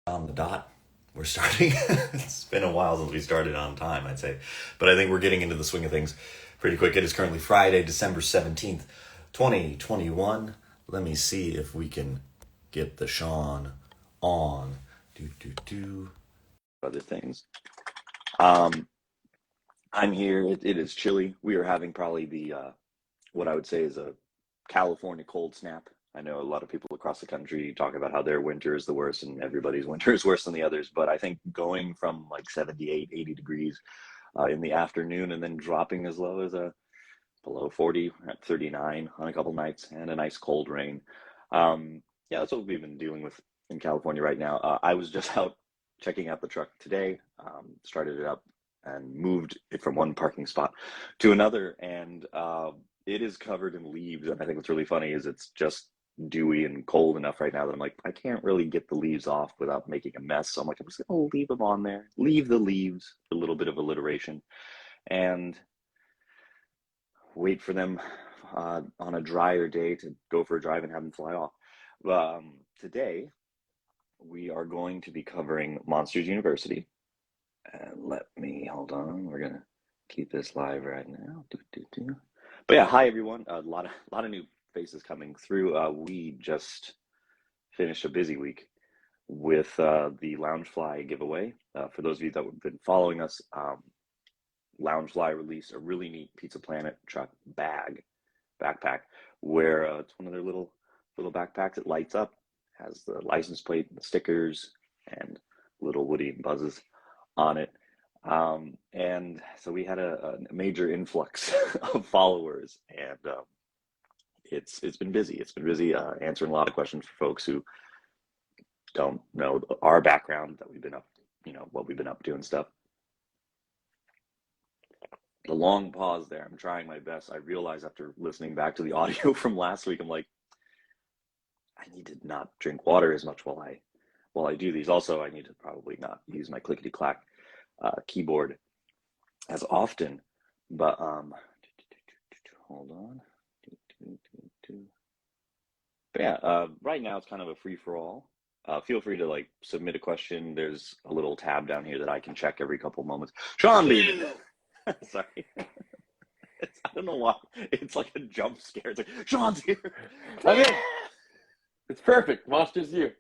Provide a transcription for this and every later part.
On the dot. We're starting. It's been a while since we started on time, I'd say. But I think we're getting into the swing of things pretty quick. It is currently Friday, December 17th, 2021. Let me see if we can get the Sean on. Other things. I'm here. It is chilly. We are having probably the what I would say is a California cold snap. I know a lot of people across the country talk about how their winter is the worst and everybody's winter is worse than the others. But I think going from like 78, 80 degrees in the afternoon and then dropping as low as below 40 at 39 on a couple nights and a nice cold rain. Yeah, that's what we've been dealing with in California right now. I was just out checking out the truck today, started it up and moved it from one parking spot to another. And it is covered in leaves. And I think what's really funny is it's just dewy and cold enough right now that I'm like, I can't really get the leaves off without making a mess. So I'm like, I'm just going to leave them on there, leave the leaves, a little bit of alliteration, and wait for them on a drier day to go for a drive and have them fly off. Today, we are going to be covering Monsters University. And let me, hold on, we're going to keep this live right now. But yeah, hi everyone. A lot of new faces coming through. We just finished a busy week with the Loungefly giveaway. For those of you that have been following us, Loungefly released a really neat Pizza Planet truck backpack, where it's one of their little backpacks. It lights up, has the license plate, and the stickers, and little Woody and Buzzes on it. And so we had a major influx of followers, and it's been busy. It's been busy answering a lot of questions for folks who don't know our background, that we've been up, what we've been up to and stuff. The long pause there. I'm trying my best. I realize after listening back to the audio from last week, I'm like, I need to not drink water as much while I do these. Also, I need to probably not use my clickety clack keyboard as often. But hold on. But yeah, right now it's kind of a free for all. Feel free to submit a question. There's a little tab down here that I can check every couple moments. Sean leaving. Sorry. I don't know why. It's like a jump scare. It's like, Sean's here. I'm in. It's perfect. Monster's here.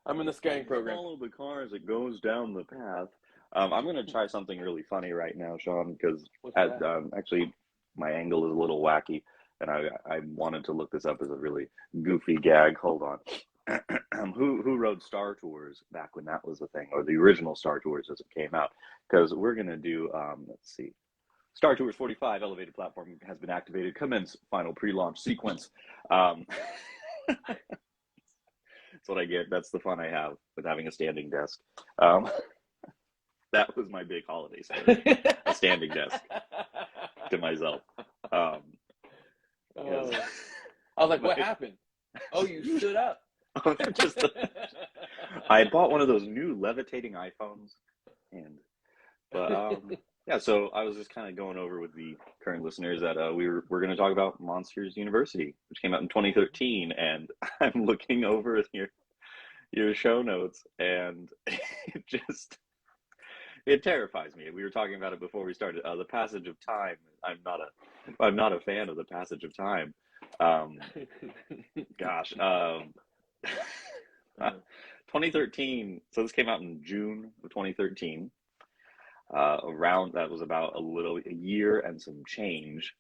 I'm in the scanning program. Follow the car as it goes down the path. I'm going to try something really funny right now, Sean, because actually my angle is a little wacky, and I wanted to look this up as a really goofy gag. Hold on. Who rode Star Tours back when that was a thing, or the original Star Tours as it came out? Because we're going to do, let's see. Star Tours 45 elevated platform has been activated. Commence final pre-launch sequence. That's what I get. That's the fun I have with having a standing desk. That was my big holiday story. A standing desk to myself. I was like, what happened? Oh, you stood up. I had bought one of those new levitating iPhones, but yeah. So I was just kind of going over with the current listeners that we're going to talk about Monsters University, which came out in 2013, and I'm looking over your show notes, and it terrifies me. We were talking about it before we started. The passage of time. I'm not a fan of the passage of time. Gosh. 2013. So this came out in June of 2013. Around that was about a year and some change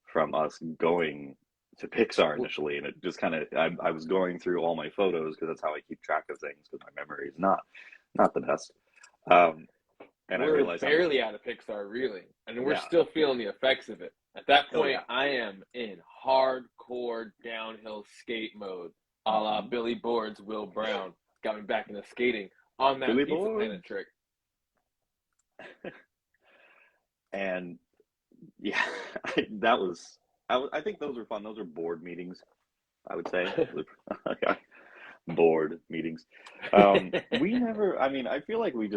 from us going to Pixar initially, and it just kind of I was going through all my photos because that's how I keep track of things, because my memory is not the best. And we're I realized barely out of Pixar, really, and we're still feeling the effects of it. At that point, I am in hardcore downhill skate mode, a la Billy Board's Will Brown. Got me back into skating on that Billy Pizza Board. Planet trick. And yeah, I think those were fun. Those are board meetings, I would say. Board meetings. I feel like we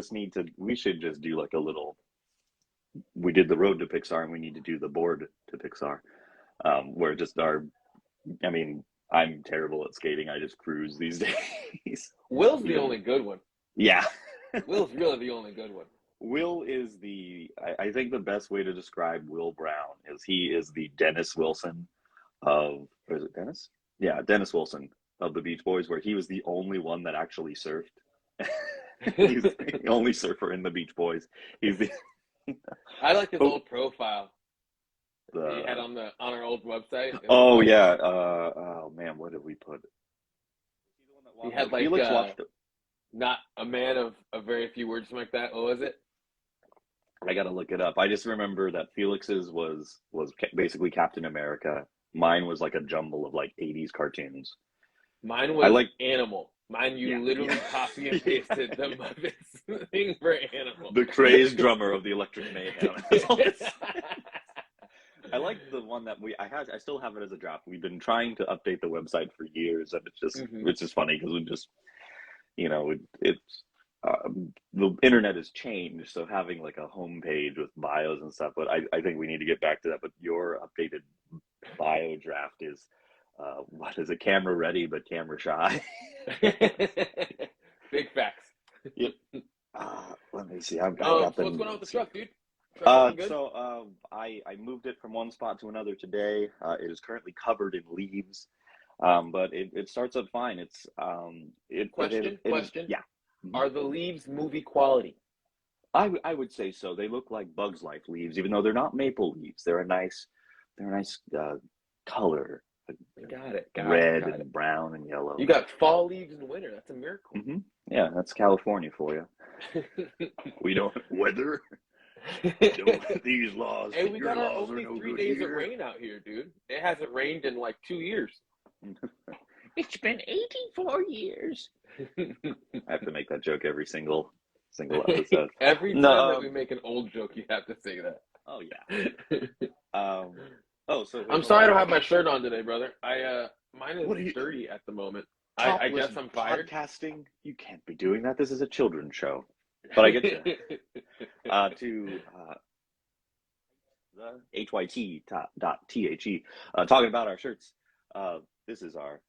should just do like a little, we did the road to Pixar and we need to do the board to Pixar, where just I'm terrible at skating. I just cruise these days. Will's the only good one. Yeah. Will's really the only good one. Will is I think the best way to describe Will Brown is he is the Dennis Wilson of, or is it Dennis? Yeah, Dennis Wilson of the Beach Boys, where he was the only one that actually surfed. He's the only surfer in the Beach Boys. He's the. I like his Oh, old profile he had the. on our old website. It was Oh like yeah. Oh man, what did we put? He the one that he walked had out? like Felix watched. not a man of very few words, something like that. What was it? I gotta look it up. I just remember that Felix's was basically Captain America. Mine was like a jumble of like '80s cartoons. Mine I was like, Animal. Mine, you yeah, literally yeah, copy and yeah, pasted the yeah. Muppets thing for Animal. The crazed drummer of the Electric Mayhem. I like the one that I still have it as a draft. We've been trying to update the website for years, and Hmm. it's just funny because we just it's the internet has changed, so having like a homepage with bios and stuff. But I think we need to get back to that. But your updated bio draft is what is it? Camera ready, but camera shy. Big facts. Yep. Let me see. I So got what's them. going on with Let's the see. truck, dude? Truck looking good? I moved it from one spot to another today. It is currently covered in leaves, but it starts up fine. It's Question. yeah. Mhm. Are the leaves movie quality? I would say so. They look like Bugs Life leaves, even though they're not maple leaves. They're a nice color, Got it. red Got it. and brown and You yellow. got fall leaves in winter. That's a miracle. Hmm. Yeah, that's California for you. We don't weather. Don't these laws. Hey, we Your got our laws are only no three good days of here. rain out here, dude. It hasn't rained in like 2 years. It's been 84 years. I have to make that joke every single episode. Every No. time that we make an old joke, you have to say that. Oh yeah. So I'm here's sorry I don't another have my shirt on today, brother. Mine What are is you dirty at the moment. I topless guess I'm fired. podcasting? You can't be doing that. This is a children's show. But I get you. To the HYT.THE, talking about our shirts. This is our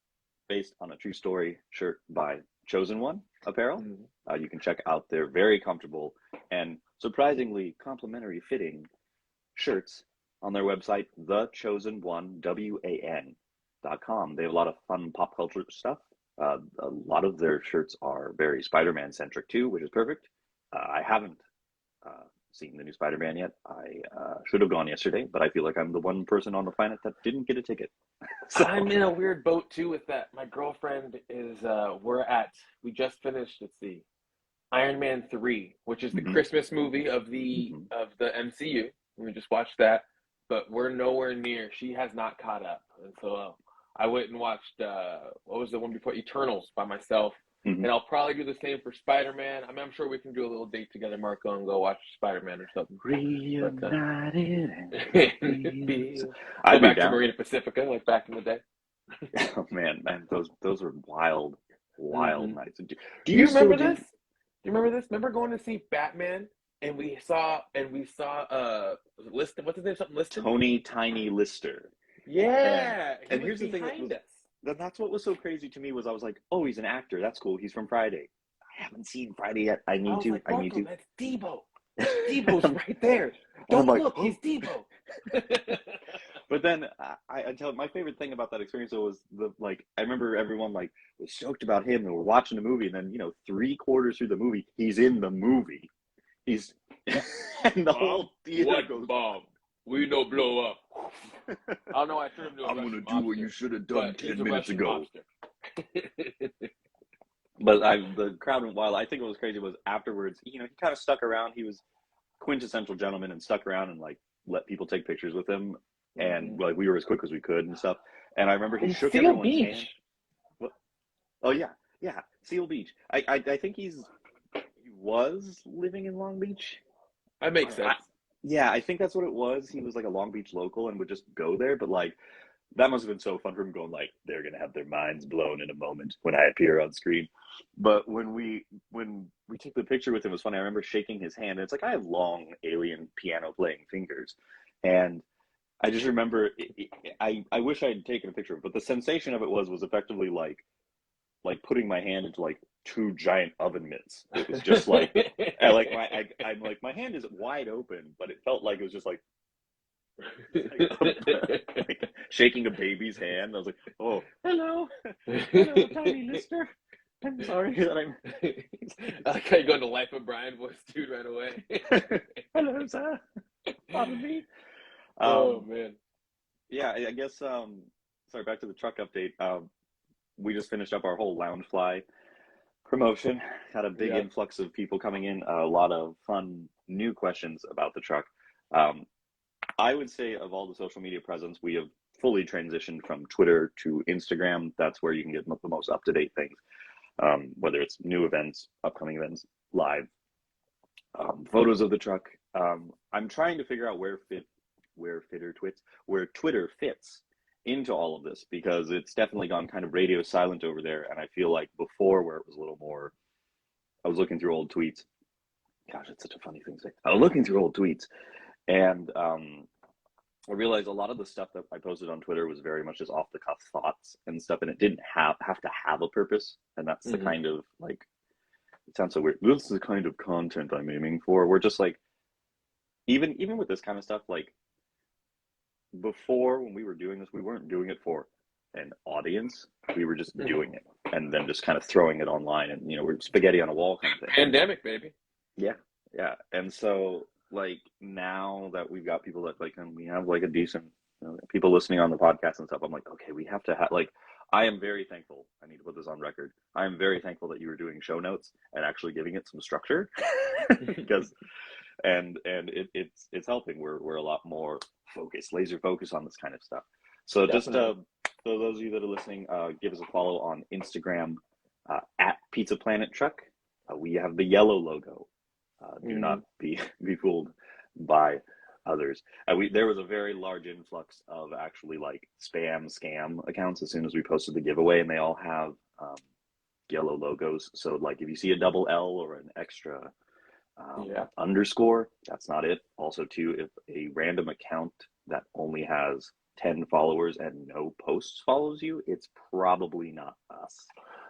based on a true story shirt by Chosen One Apparel. You can check out their very comfortable and surprisingly complimentary fitting shirts on their website, thechosenone.com. They have a lot of fun pop culture stuff. A lot of their shirts are very Spider-Man centric too, which is perfect. I haven't seen the new Spider-Man yet. I should have gone yesterday, but I feel like I'm the one person on the planet that didn't get a ticket. So I'm in a weird boat too with that. My girlfriend is. We just finished. Let's see, Iron Man 3, which is the Christmas movie of the MCU. We just watched that, but we're nowhere near. She has not caught up, and so I went and watched. What was the one before Eternals by myself. And I'll probably do the same for Spider-Man. I mean, I'm sure we can do a little date together, Marco, and go watch Spider-Man or something. Reunited Go I'd be back to down. Marina Pacifica, like back in the day. Oh man, those were wild nights. Do Do you you still remember do? this? Do you remember this? Remember going to see Batman and we saw Liston. What's his name? Something Liston? Tony Tiny Lister. Yeah, he And was here's the thing behind us. that's what was so crazy to me was I was like, oh, he's an actor. That's cool. He's from Friday. I haven't seen Friday yet. I need was to. like, I need Marco, to. that's Debo. Debo's right there. I'm Don't like, look, oh. he's Debo. But then I tell my favorite thing about that experience was I remember everyone like was stoked about him and we're watching the movie and then 3/4 through the movie he's in the movie. He's and the whole theater what goes, bomb? We no blow up. I don't know. I turned him to a I'm Russian gonna do what mobster, you should have but done he's 10 a minutes Russian ago. mobster. But the crowd went wild. I think what was crazy was afterwards, he kind of stuck around. He was quintessential gentleman and stuck around and like let people take pictures with him. And like we were as quick as we could and stuff. And I remember he shook Seal everyone's Beach. hand. What? Oh yeah, Seal Beach. I think he was living in Long Beach. That makes sense. Yeah, I think that's what it was. He was like a Long Beach local and would just go there. But like that must have been so fun for him going like they're gonna have their minds blown in a moment when I appear on screen. But when we took the picture with him, it was funny. I remember shaking his hand. And it's like I have long alien piano playing fingers, and I just remember I wish I had taken a picture of it, but the sensation of it was effectively like putting my hand into like two giant oven mitts. It was just like, I'm like, my hand is wide open, but it felt like it was just like shaking a baby's hand. I was like, oh, hello, tiny lister. I'm sorry that I'm. I like how you go into Life of Brian voice, dude, right away. Hello, sir. Pardon me. Oh man. Yeah, I guess. Sorry, back to the truck update. We just finished up our whole Loungefly promotion. Had a big influx of people coming in. A lot of fun new questions about the truck. I would say of all the social media presence, we have fully transitioned from Twitter to Instagram. That's where you can get the most up-to-date things, whether it's new events, upcoming events, live photos of the truck. I'm trying to figure out where Twitter fits into all of this, because it's definitely gone kind of radio silent over there. And I feel like before, where it was a little more, I was looking through old tweets. Gosh, it's such a funny thing to say. I was looking through old tweets, and I realized a lot of the stuff that I posted on Twitter was very much just off the cuff thoughts and stuff, and it didn't have to have a purpose. And that's the kind of, like, it sounds so weird. This is the kind of content I'm aiming for. We're just like, even with this kind of stuff, like, before, when we were doing this, we weren't doing it for an audience. We were just doing it and then just kind of throwing it online, and we're spaghetti on a wall kind of thing. Pandemic, baby. Yeah. And so, like, now that we've got people that, like, and we have like a decent people listening on the podcast and stuff, I'm like, okay, we have to have, like, I am very thankful. I need to put this on record. I am very thankful that you were doing show notes and actually giving it some structure, because and it's helping. We're a lot more focused, laser focused on this kind of stuff. So definitely. Just for those of you that are listening, give us a follow on Instagram at Pizza Planet Truck. We have the yellow logo. Do not be fooled by others. There was a very large influx of actually, like, scam accounts as soon as we posted the giveaway, and they all have yellow logos. So, like, if you see a double L or an extra underscore, that's not it. Also, too, if a random account that only has 10 followers and no posts follows you, it's probably not us.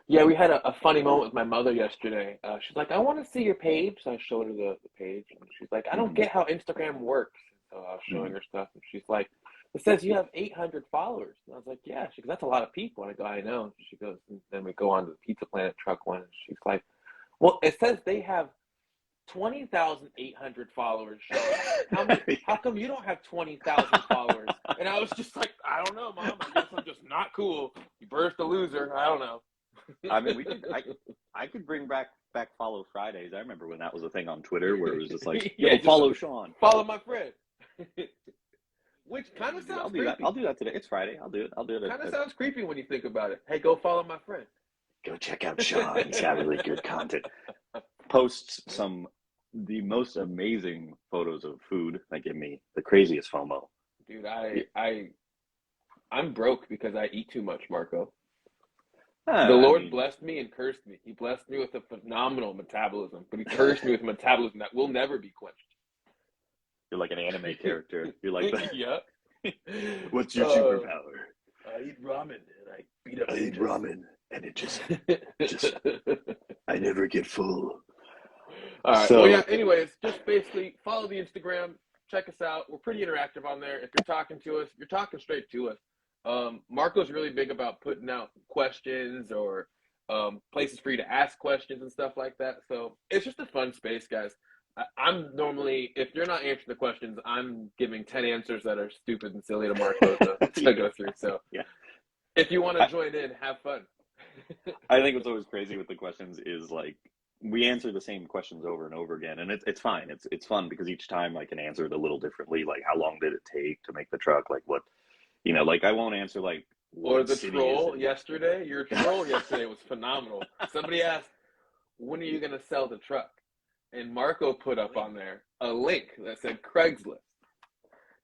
Yeah, we had a funny moment with my mother yesterday. She's like, I want to see your page. So I showed her the page, and she's like, I don't get how Instagram works. So I was showing her stuff, and she's like, it says you have 800 followers. And I was like, yeah. She goes, that's a lot of people. And I go, I know. She goes, and then we go on to the Pizza Planet Truck one, and she's like, well, it says they have 20,800 followers. How come you don't have 20,000 followers? And I was just like, I don't know, Mom. I guess I'm just not cool. You birthed a loser. I don't know. I mean, I could bring back Follow Fridays. I remember when that was a thing on Twitter, where it was just like, follow Sean. Follow my friend. Which kind of sounds creepy. I'll do that today. It's Friday. I'll do it. Kind of sounds creepy when you think about it. Hey, go follow my friend. Go check out Sean. He's got really good content. Posts the most amazing photos of food that give me the craziest FOMO. Dude, I'm broke because I eat too much, Marco. The Lord blessed me and cursed me. He blessed me with a phenomenal metabolism, but he cursed me with a metabolism that will never be quenched. You're like an anime character. You're like that. Yeah. What's your superpower? I eat ramen and I beat up. I eat ramen and it just I never get full. All right. So, well, yeah. Anyways, just basically follow the Instagram. Check us out. We're pretty interactive on there. If you're talking to us, you're talking straight to us. Marco's really big about putting out questions or places for you to ask questions and stuff like that. So it's just a fun space, guys. I'm normally, if you're not answering the questions, I'm giving 10 answers that are stupid and silly to Marco to go through. So if you want to join in, have fun. I think what's always crazy with the questions is, like, we answer the same questions over and over again, and it's fine. It's fun because each time I can answer it a little differently. Like, how long did it take to make the truck? Like, what, like, I won't answer, like, or the troll yesterday. Your troll yesterday was phenomenal. Somebody asked, when are you going to sell the truck? And Marco put up on there a link that said Craigslist.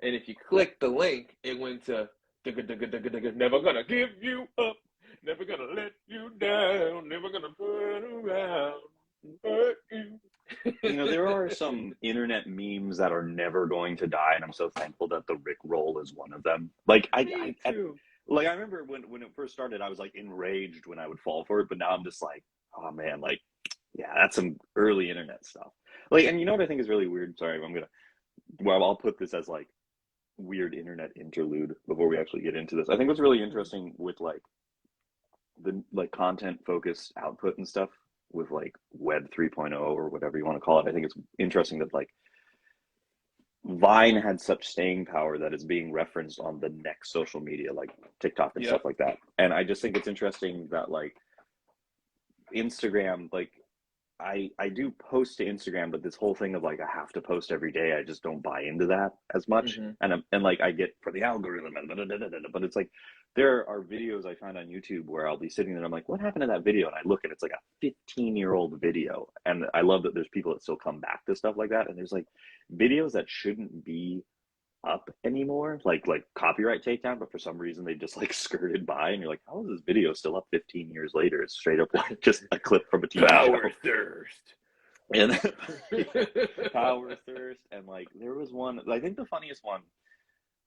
And if you click the link, it went to never gonna give you up, never gonna let you down, never gonna turn around. There are some internet memes that are never going to die, and I'm so thankful that the Rick roll is one of them. Like, I remember when it first started, I was like enraged when I would fall for it, but now I'm just like, oh man, like, yeah, that's some early internet stuff. Like, and you know what I think is really weird? Sorry, well, I'll put this as like weird internet interlude before we actually get into this. I think what's really interesting with like the like content focused output and stuff with like Web 3.0 or whatever you want to call it. I think it's interesting that like Vine had such staying power that it's being referenced on the next social media like TikTok and stuff like that. And I just think it's interesting that like Instagram, like I do post to Instagram, but this whole thing of like I have to post every day, I just don't buy into that as much. And like I get for the algorithm, but it's like there are videos I find on YouTube where I'll be sitting there and I'm like, what happened to that video? And I look and it's like a 15-year-old video, and I love that there's people that still come back to stuff like that. And there's like videos that shouldn't be up anymore, like copyright takedown, but for some reason they just like skirted by, and you're like, how is this video still up 15 years later? It's straight up like just a clip from a TV Power show. thirst. And power thirst. And like there was one, I think the funniest one,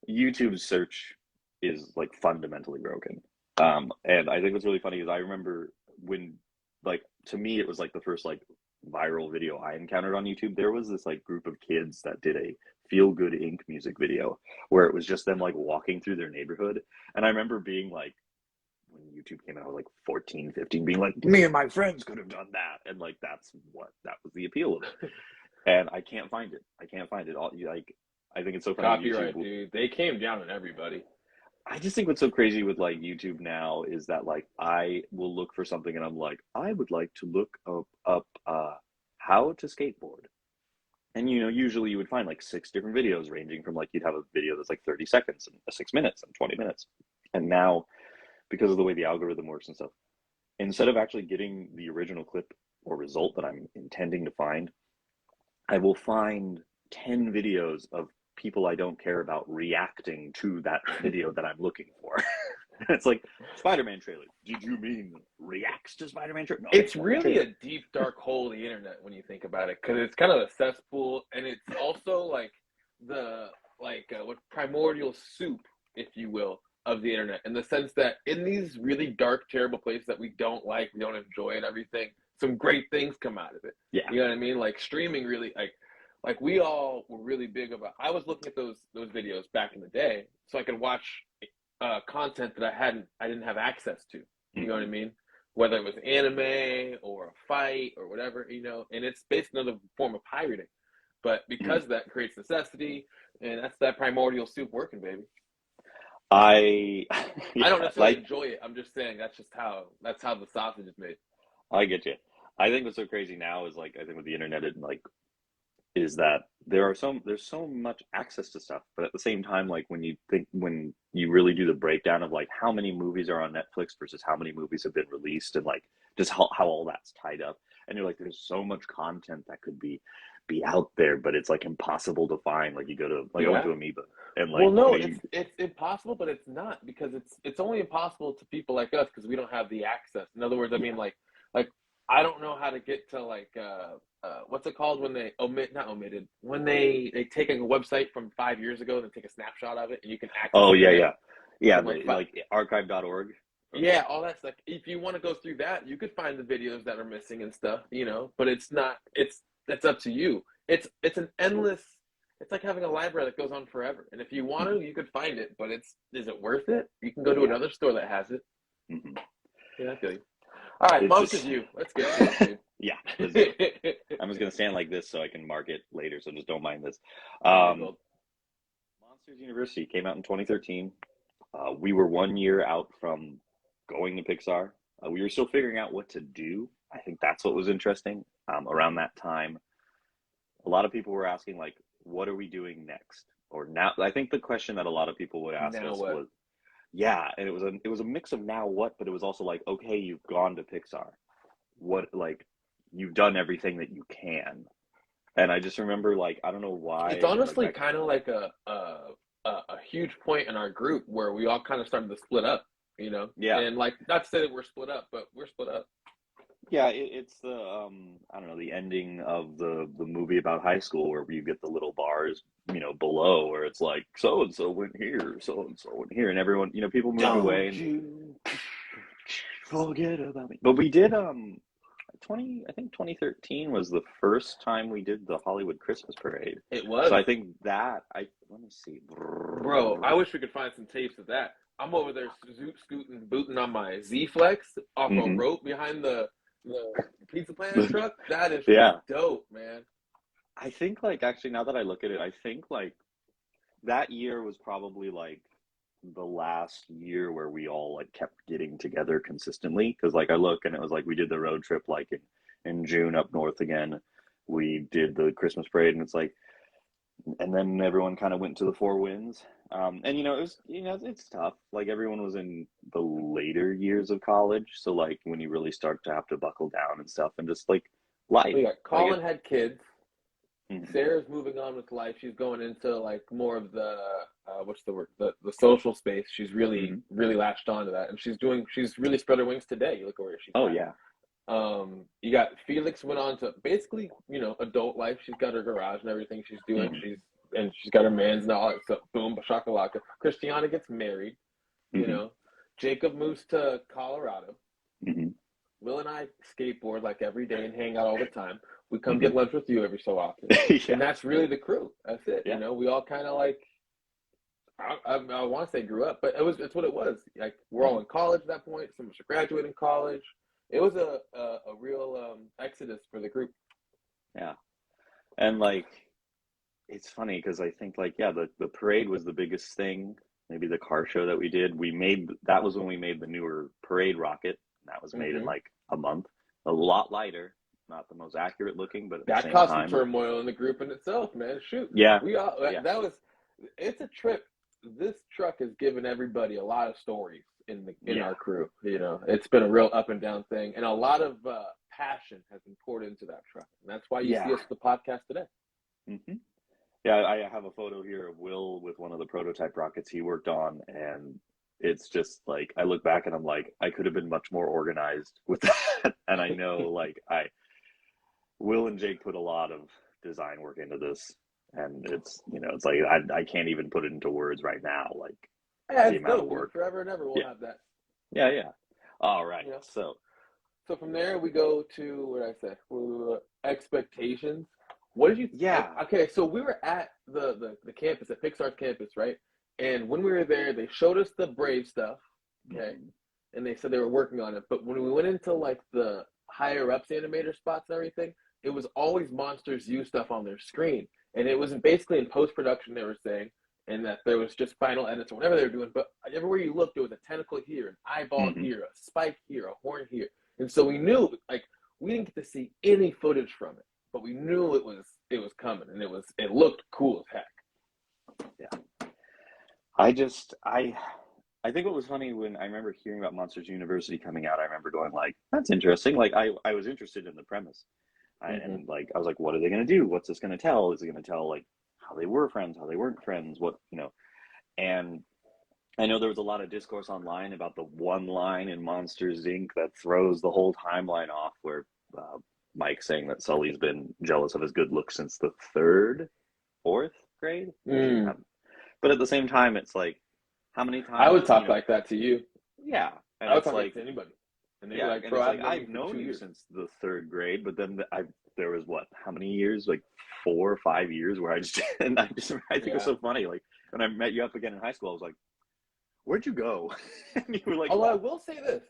YouTube's search is like fundamentally broken. And I think what's really funny is I remember when, like, to me it was like the first like viral video I encountered on YouTube. There was this like group of kids that did a Feel Good Inc. music video where it was just them like walking through their neighborhood. And I remember being like, when YouTube came out, I was like 14, 15, being like, me and my friends could have done that. And like, that was the appeal of it. And I can't find it. All like, I think it's so funny. Copyright, dude. They came down on everybody. I just think what's so crazy with like YouTube now is that like I will look for something and I'm like, I would like to look up how to skateboard. And you know, usually you would find like 6 different videos ranging from like you'd have a video that's like 30 seconds and 6 minutes and 20 minutes. And now, because of the way the algorithm works and stuff, instead of actually getting the original clip or result that I'm intending to find, I will find 10 videos of people I don't care about reacting to that video that I'm looking for. It's like Spider-Man trailer. Did you mean reacts to Spider-Man trailer? No, it's really a deep, dark hole of the internet when you think about it, because it's kind of a cesspool, and it's also like what primordial soup, if you will, of the internet, in the sense that in these really dark, terrible places that we don't like, we don't enjoy, and everything, some great things come out of it. Yeah, you know what I mean. Like streaming, really, like we all were really big about. I was looking at those videos back in the day, so I could watch content that I didn't have access to. You know what I mean? Whether it was anime or a fight or whatever, you know, and it's basically another form of pirating. But because that creates necessity, and that's that primordial soup working, baby. I don't necessarily enjoy it. I'm just saying that's how the sausage is made. I get you. I think what's so crazy now is like I think with the internet and like is that there's so much access to stuff, but at the same time, like when you really do the breakdown of like how many movies are on Netflix versus how many movies have been released, and like just how all that's tied up, and you're like, there's so much content that could be out there, but it's like impossible to find. Like you go to like I went to Amoeba and like, well, no, it's impossible, but it's not, because it's only impossible to people like us because we don't have the access. In other words, I mean, like I don't know how to get to like what's it called when they when they take a website from 5 years ago and take a snapshot of it and you can access like archive.org. Yeah, all that stuff. If you want to go through that, you could find the videos that are missing and stuff, you know, but that's up to you. It's an endless, it's like having a library that goes on forever. And if you want to, you could find it, but is it worth it? You can go to another store that has it. Mm-hmm. Yeah, I feel you. All right, most of you. Let's get to it, dude. Yeah. I'm just going to stand like this so I can mark it later, so just don't mind this. Monsters University came out in 2013. We were 1 year out from going to Pixar. We were still figuring out what to do. I think that's what was interesting. Around that time, a lot of people were asking, like, what are we doing next? Or now, I think the question that a lot of people would ask us was, yeah, and it was a mix of now what, but it was also like, okay, you've gone to Pixar. What, like, you've done everything that you can. And I just remember, like, I don't know why. It's honestly kind of like a huge point in our group where we all kind of started to split up, you know? Yeah. And, like, not to say that we're split up, but we're split up. Yeah, it's the I don't know, the ending of the movie about high school where you get the little bars, you know, below where it's like so and so went here, so and so went here, and everyone, you know, people moved away. And you forget about me. But we did I think 2013 was the first time we did the Hollywood Christmas Parade. It was. So I think let me see. Bro, I wish we could find some tapes of that. I'm over there scooting, booting on my Z-Flex off a rope behind the Pizza Planet truck. That is dope, man. I think, like, actually, now that I look at it, I think, like, that year was probably, like, the last year where we all, like, kept getting together consistently. Because, like, I look and it was like we did the road trip, like, in June up north again. We did the Christmas parade, and it's like, and then everyone kind of went to the Four Winds. And, you know, it was, you know, it's tough. Like, everyone was in the later years of college. So, like, when you really start to have to buckle down and stuff and just, like, life. Colin had kids. Sarah's moving on with life. She's going into, like, more of the what's the word, the social space. She's really really latched onto that, and she's really spread her wings today. You look at where she's you got Felix went on to basically, you know, adult life. She's got her garage and everything she's doing. She's got her mans and all that stuff. Boom, shakalaka. Christiana gets married. You know, Jacob moves to Colorado. Will and I skateboard like every day and hang out all the time. We come get lunch with you every so often. And that's really the crew. That's it. You know, we all kind of, like, I want to say grew up, but it's what it was. Like, we're all in college at that point. Some of us are graduating college. It was a real exodus for the group. Yeah. And, like, it's funny because I think, like, the parade was the biggest thing. Maybe the car show that we did. That was when we made the newer parade rocket. That was made in, like, a month. A lot lighter. Not the most accurate looking, but at the same caused time, some turmoil in the group in itself, man. Shoot. Yeah. It's a trip. This truck has given everybody a lot of stories in our crew. You know, it's been a real up and down thing, and a lot of passion has been poured into that truck. And that's why you see us with the podcast today. Yeah, I have a photo here of Will with one of the prototype rockets he worked on, and it's just like, I look back and I'm like, I could have been much more organized with that. And I know, like, Will and Jake put a lot of design work into this, and it's, you know, it's like I can't even put it into words right now, like, the amount of work. Forever and ever we'll have that. Yeah. All right. Yeah. So from there we go to, what did I say? Expectations. What did you? Yeah. Okay, so we were at the campus, at Pixar's campus, right? And when we were there, they showed us the Brave stuff, okay? And they said they were working on it. But when we went into, like, the higher ups animator spots and everything, it was always Monsters U stuff on their screen. And it was basically in post-production, they were saying, and that there was just final edits or whatever they were doing. But everywhere you looked, there was a tentacle here, an eyeball here, a spike here, a horn here. And so we knew, like, we didn't get to see any footage from it, but we knew it was coming, and it looked cool as heck. Yeah. I think what was funny when I remember hearing about Monsters University coming out, I remember going, like, that's interesting. Like, I was interested in the premise. And, like, I was like, what are they going to do? What's this going to tell? Is it going to tell, like, how they were friends, how they weren't friends, what, you know? And I know there was a lot of discourse online about the one line in Monsters, Inc. that throws the whole timeline off, where Mike saying that Sully's been jealous of his good looks since the fourth grade. But at the same time, it's like, how many times? I would talk like that to you. Yeah. And I would talk like to anybody. And they're like, bro, I've known you since the third grade, but then there was how many years? Like 4 or 5 years where I think it was so funny. Like, when I met you up again in high school, I was like, where'd you go? And you were like, although I will say this,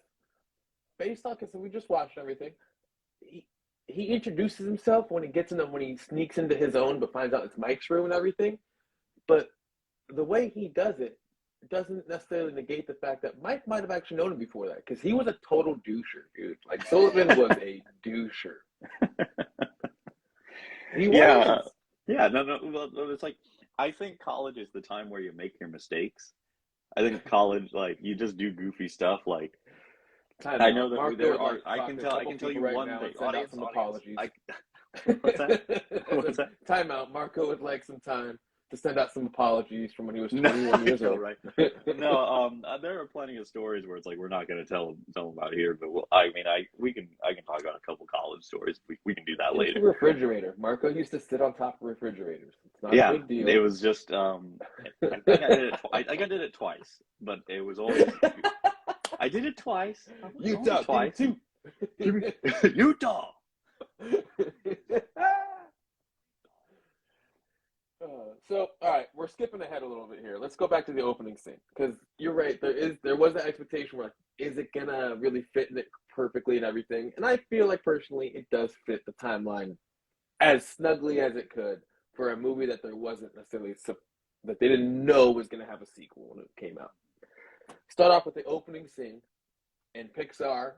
based on, because we just watched everything, he introduces himself when he sneaks into his own, but finds out it's Mike's room and everything. But the way he does it doesn't necessarily negate the fact that Mike might have actually known him before that, because he was a total doucher, dude. Like, Sullivan was a doucher. He was. Yeah. No. Well, it's like, I think college is the time where you make your mistakes. I think college, like, you just do goofy stuff. Like, I know that Mark, there are. I can tell you right one now thing. Send out some apologies. What's that? What's that? Time out. Marco would like some time to send out some apologies from when he was 21 years old. Right. No, there are plenty of stories where it's like, we're not going to tell them about here, but I can talk about a couple college stories. We can do that later. The refrigerator. Marco used to sit on top of refrigerators. It's not a big deal. It was just I think I did it twice, but it was always I did it twice. You did twice too. Utah. So, all right, we're skipping ahead a little bit here. Let's go back to the opening scene because you're right. There was that expectation where, like, is it gonna really fit in it perfectly and everything? And I feel like personally, it does fit the timeline as snugly as it could for a movie that there wasn't necessarily that they didn't know was gonna have a sequel when it came out. Start off with the opening scene, and Pixar,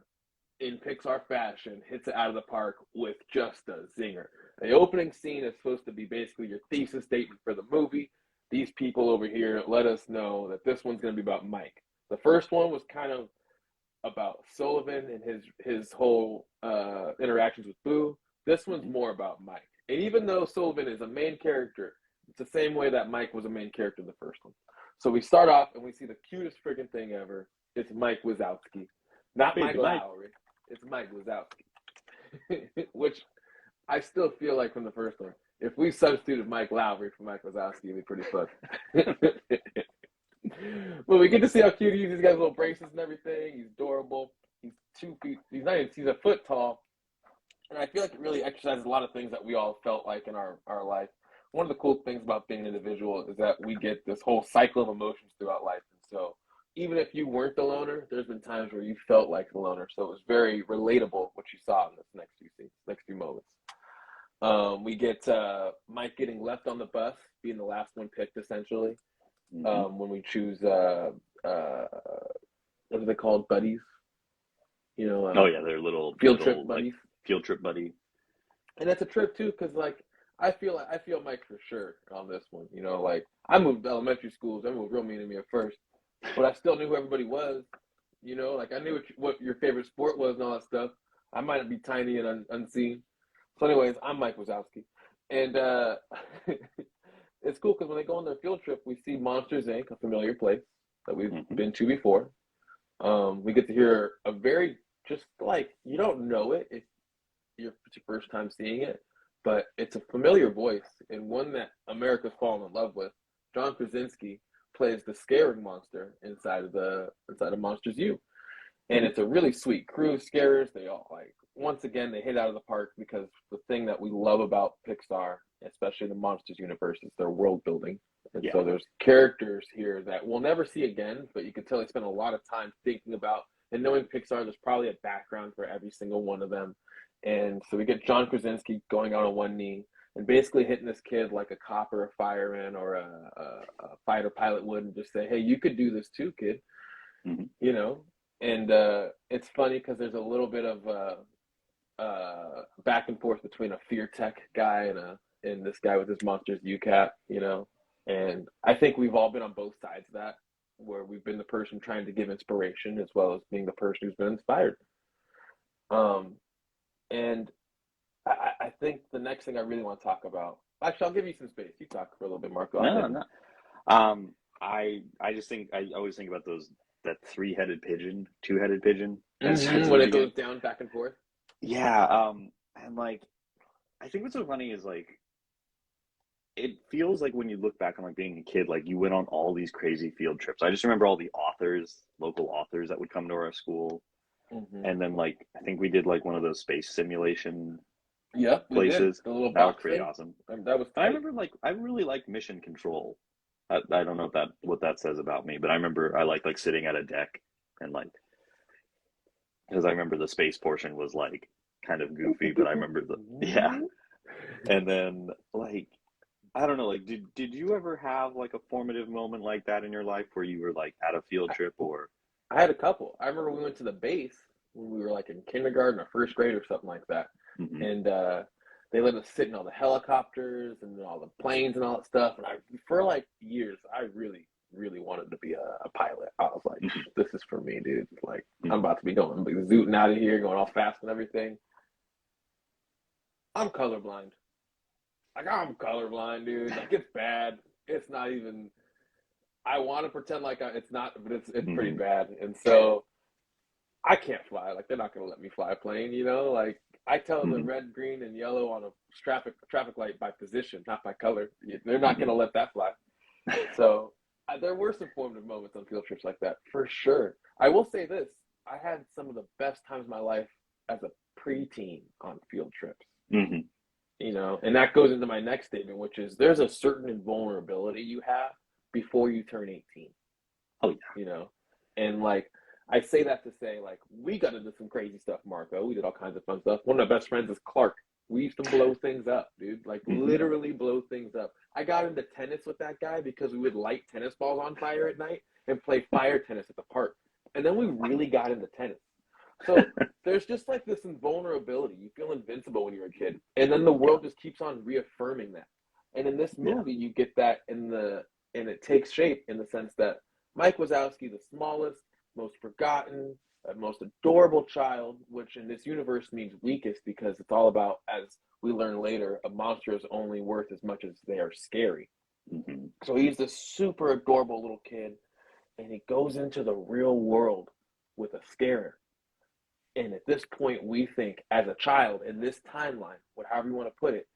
in Pixar fashion, hits it out of the park with just a zinger. The opening scene is supposed to be basically your thesis statement for the movie. These people over here let us know that this one's going to be about Mike. The first one was kind of about Sullivan and his whole interactions with Boo. This one's more about Mike. And even though Sullivan is a main character, it's the same way that Mike was a main character in the first one. So we start off and we see the cutest freaking thing ever. It's Mike Wazowski. Not Mike Lowry. It's Mike Wazowski. Which I still feel like from the first one, if we substituted Mike Lowry for Mike Wazowski, it'd be pretty fun. But we get to see how cute he is. He's got his little braces and everything. He's adorable. He's 2 feet. He's a foot tall. And I feel like it really exercises a lot of things that we all felt like in our life. One of the cool things about being an individual is that we get this whole cycle of emotions throughout life. And so even if you weren't the loner, there's been times where you felt like the loner. So it was very relatable what you saw in this next few moments. We get Mike getting left on the bus, being the last one picked, essentially. When we choose, what are they called? Buddies? You know? They're little field trip buddies. Like, field trip buddy. And that's a trip, too, because, like, I feel Mike for sure on this one. You know, like, I moved to elementary schools. Everyone was real mean to me at first. But I still knew who everybody was. You know, like, I knew what your favorite sport was and all that stuff. I might be tiny and unseen. So anyways, I'm Mike Wazowski. And it's cool because when they go on their field trip, we see Monsters, Inc., a familiar place that we've been to before. We get to hear a very, just like, you don't know it if it's your first time seeing it, but it's a familiar voice and one that America's fallen in love with. John Krasinski plays the scaring monster inside of Monsters U. And it's a really sweet crew of scarers. They all, like, once again, they hit out of the park because the thing that we love about Pixar, especially the Monsters universe, is their world building. And so there's characters here that we'll never see again, but you can tell they spend a lot of time thinking about, and knowing Pixar, there's probably a background for every single one of them. And so we get John Krasinski going out on one knee and basically hitting this kid like a cop or a fireman or a fighter pilot would, and just say, hey, you could do this too, kid. You know? And it's funny because there's a little bit of back and forth between a fear tech guy and this guy with his Monsters U cap, you know. And I think we've all been on both sides of that, where we've been the person trying to give inspiration as well as being the person who's been inspired. And I think the next thing I really want to talk about, actually, I'll give you some space. You talk for a little bit, Marco. No. I just think I always think about that 3-headed pigeon, 2-headed pigeon. When it goes down back and forth. Yeah. And like, I think what's so funny is like, it feels like when you look back on like being a kid, like you went on all these crazy field trips. I just remember all the local authors that would come to our school. And then like, I think we did like one of those space simulation places. The little that was box pretty thing. awesome. That was tight. I remember like, I really liked Mission Control. I don't know what that says about me, but I remember I like sitting at a deck and like, because I remember the space portion was like kind of goofy, but I remember and then like, I don't know, like did you ever have like a formative moment like that in your life where you were like at a field trip? Or I had a couple. I remember we went to the base when we were like in kindergarten or first grade or something like that, and they let us sit in all the helicopters and all the planes and all that stuff. And for like years, I really, really wanted to be a pilot. I was like, this is for me, dude. Like, I'm about to be zooting out of here, going all fast and everything. I'm colorblind. Like, I'm colorblind, dude. Like, it's bad. It's not even, I want to pretend like it's not, but it's pretty bad. And so I can't fly. Like, they're not going to let me fly a plane, you know? Like, I tell them the red, green, and yellow on a traffic light by position, not by color. They're not going to let that fly. So there were some formative moments on field trips like that, for sure. I will say this. I had some of the best times of my life as a preteen on field trips. Mm-hmm. You know, and that goes into my next statement, which is there's a certain invulnerability you have before you turn 18. Oh yeah. You know, and like I say that to say, like, we got into some crazy stuff, Marco. We did all kinds of fun stuff. One of my best friends is Clark. We used to blow things up, dude. Like literally blow things up. I got into tennis with that guy because we would light tennis balls on fire at night and play fire tennis at the park. And then we really got into tennis. So there's just like this invulnerability. You feel invincible when you're a kid. And then the world just keeps on reaffirming that. And in this movie, you get that and it takes shape in the sense that Mike Wazowski, the smallest, most forgotten, most adorable child, which in this universe means weakest because it's all about, as we learn later, a monster is only worth as much as they are scary. Mm-hmm. So he's this super adorable little kid, and he goes into the real world with a scare. And at this point, we think, as a child, in this timeline, however you want to put it,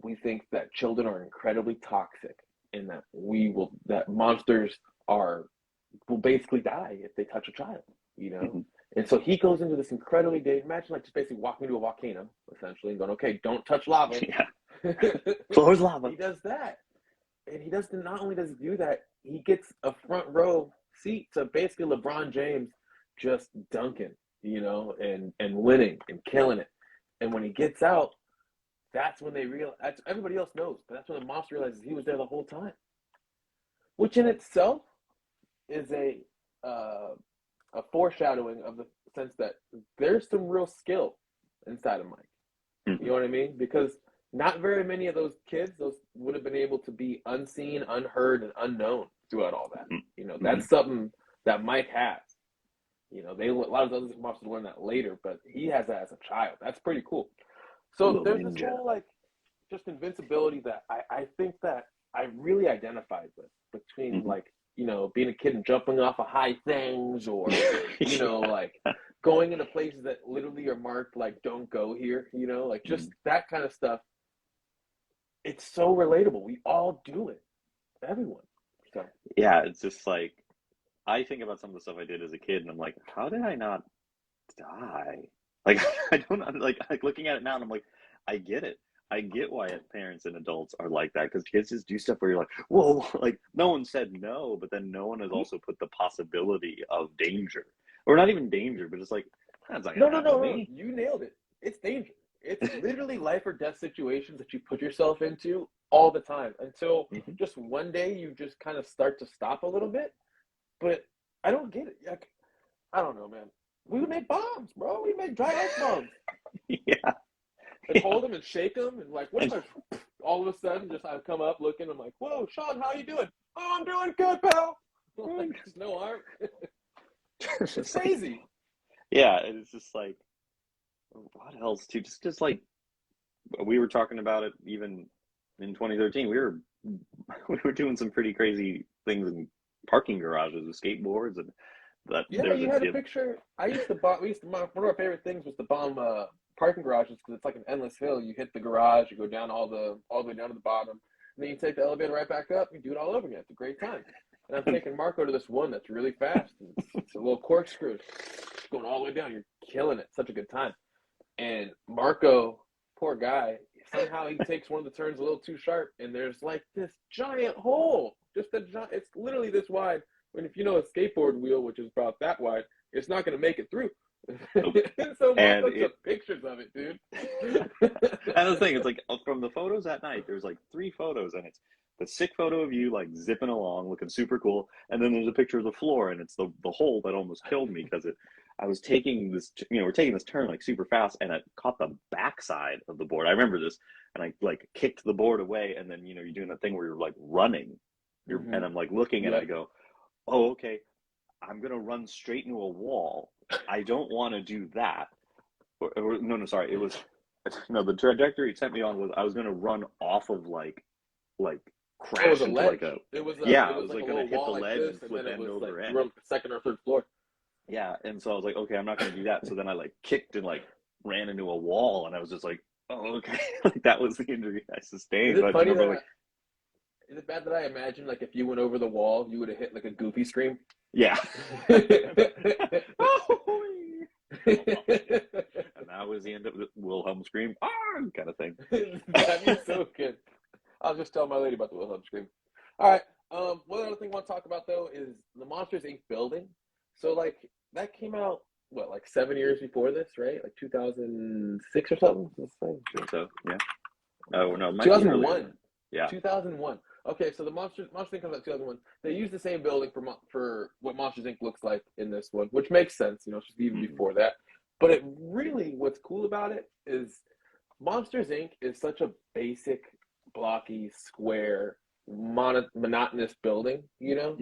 we think that children are incredibly toxic, and that monsters will basically die if they touch a child, you know? Mm-hmm. And so he goes into this incredibly dangerous, imagine like just basically walking into a volcano, essentially, and going, okay, don't touch lava. Yeah. Floor's lava. He does that. And not only does he do that, he gets a front row seat to basically LeBron James just dunking, you know, and winning and killing it. And when he gets out, that's when everybody else knows, but that's when the monster realizes he was there the whole time. Which in itself is a foreshadowing of the sense that there's some real skill inside of Mike. Mm-hmm. You know what I mean? Because not very many of those kids would have been able to be unseen, unheard, and unknown throughout all that. You know, that's something that Mike has. You know, a lot of those monsters learn that later, but he has that as a child. That's pretty cool. So there's this whole like just invincibility that I think that I really identified with between like, you know, being a kid and jumping off of high things, or you know, like going into places that literally are marked like don't go here, you know, like just that kind of stuff. It's so relatable. We all do it. Everyone. So yeah, it's just like I think about some of the stuff I did as a kid, and I'm like, how did I not die? Like I don't like looking at it now, and I'm like, I get it. I get why parents and adults are like that, because kids just do stuff where you're like, whoa, like no one said no, but then no one has also put the possibility of danger, or not even danger, but it's like that's not gonna happen to me. You nailed it. It's danger. It's literally life or death situations that you put yourself into all the time until just one day you just kind of start to stop a little bit. But I don't get it. Like, I don't know, man. We would make bombs, bro. We make dry ice bombs. Yeah. And hold them and shake them, and like, what if I all of a sudden just I come up looking, I'm like, whoa, Sean, how you doing? Oh, I'm doing good, pal. Like, there's no harm. It's crazy. Yeah, it's just like, what else too? Just like we were talking about it even in 2013. We were doing some pretty crazy things in parking garages with skateboards and that. Yeah, you had a picture. One of our favorite things was to bomb parking garages because it's like an endless hill. You hit the garage, you go down all the way down to the bottom, and then you take the elevator right back up. You do it all over again. It's a great time. And I'm taking Marco to this one that's really fast. It's a little corkscrew going all the way down. You're killing it. Such a good time. And Marco, poor guy, somehow he takes one of the turns a little too sharp, and there's like this giant hole. It's literally this wide. And if you know a skateboard wheel, which is about that wide, it's not going to make it through. So Marco took pictures of it, dude. And the thing, it's like from the photos that night, there's like 3 photos, and it's the sick photo of you like zipping along, looking super cool, and then there's a picture of the floor, and it's the hole that almost killed me because I was taking this, we're taking this turn like super fast, and it caught the backside of the board. I remember this, and I like kicked the board away, and then you're doing that thing where you're like running, and I'm like looking, and I go, oh, okay, I'm gonna run straight into a wall. I don't want to do that. Sorry, it was the trajectory it sent me on was I was gonna run off of like crash into like a it was like gonna hit the ledge and flip end over end. Second or third floor. Yeah, and so I was like, okay, I'm not gonna do that. So then I like kicked and like ran into a wall, and I was just like, oh, okay, like that was the injury I sustained. Is it funny is it bad that I imagine like if you went over the wall, you would have hit like a Goofy scream? Yeah. And that was the end of the Wilhelm scream, ah, kind of thing. That'd be so good. I'll just tell my lady about the Wilhelm scream. All right. One other thing I want to talk about though is the Monsters Inc. building. So like that came out what, like 7 years before this, right? Like 2006 or something. I think so. Yeah. Oh no, it might 2001. Yeah. 2001. Okay, so the Monsters Inc. comes out 2001. They use the same building for what Monsters Inc. looks like in this one, which makes sense. You know, it's just even before that. But it really, what's cool about it is Monsters Inc. is such a basic, blocky, square, monotonous building, you know?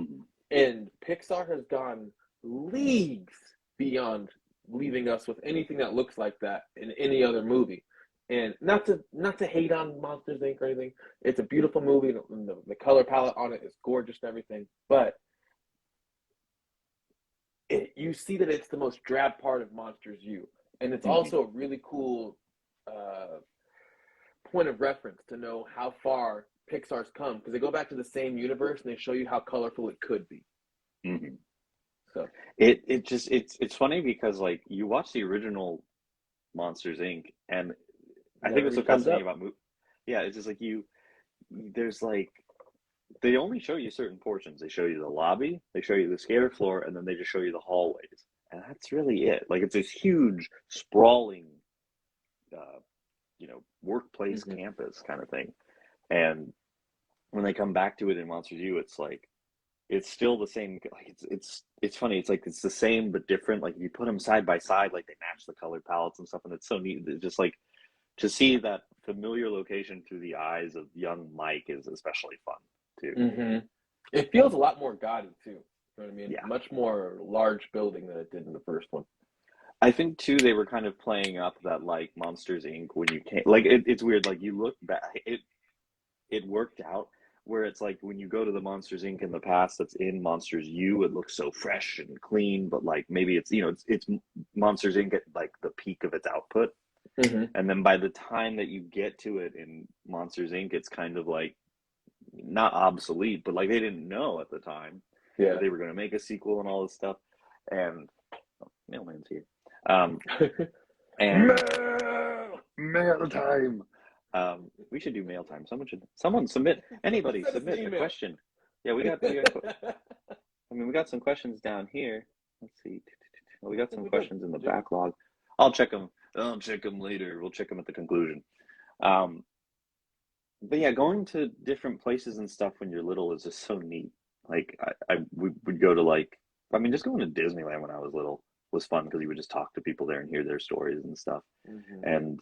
And Pixar has gone leagues beyond leaving us with anything that looks like that in any other movie. And not to hate on Monsters Inc. or anything. It's a beautiful movie. The color palette on it is gorgeous and everything. But you see that it's the most drab part of Monsters U. And it's also a really cool point of reference to know how far Pixar's come, because they go back to the same universe and they show you how colorful it could be. So it's funny because like you watch the original Monsters Inc. and I think what's so fascinating about it's just like there's like they only show you certain portions. They show you the lobby, they show you the skater floor, and then they just show you the hallways, and that's really it. Like it's this huge sprawling workplace campus kind of thing. And when they come back to it in Monsters U, it's like it's still the same. Like it's funny. It's like it's the same but different. Like you put them side by side, like they match the color palettes and stuff, and it's so neat. It's just like to see that familiar location through the eyes of young Mike is especially fun too. It feels a lot more gaudy too. You know what I mean? Yeah. Much more large building than it did in the first one. I think too they were kind of playing up that like Monsters Inc. when you came like it's weird, like you look back it worked out where it's like when you go to the Monsters Inc. in the past that's in Monsters U, it looks so fresh and clean, but like maybe it's it's Monsters Inc. at like the peak of its output. And then by the time that you get to it in Monsters Inc., it's kind of like not obsolete, but like they didn't know at the time that they were going to make a sequel and all this stuff. And mailman's here. And mail time. We should do mail time. Someone submit a question. Yeah, we got we got some questions down here. Let's see. We got some questions in the backlog. I'll check them later. We'll check them at the conclusion. But yeah, going to different places and stuff when you're little is just so neat. Like we would go to just going to Disneyland when I was little was fun because you would just talk to people there and hear their stories and stuff. And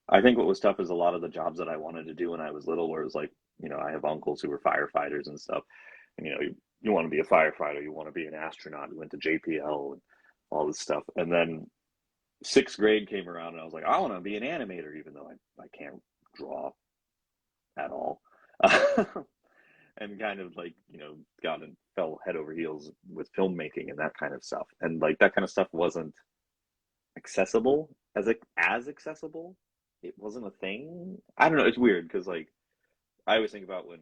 I think what was tough is a lot of the jobs that I wanted to do when I was little, where it was like, I have uncles who were firefighters and stuff. And, you want to be a firefighter, you want to be an astronaut, you went to JPL and all this stuff. And then 6th grade came around and I was like, I want to be an animator, even though I can't draw at all. And kind of got and fell head over heels with filmmaking and that kind of stuff. And like that kind of stuff wasn't accessible as accessible. It wasn't a thing. I don't know. It's weird because like I always think about when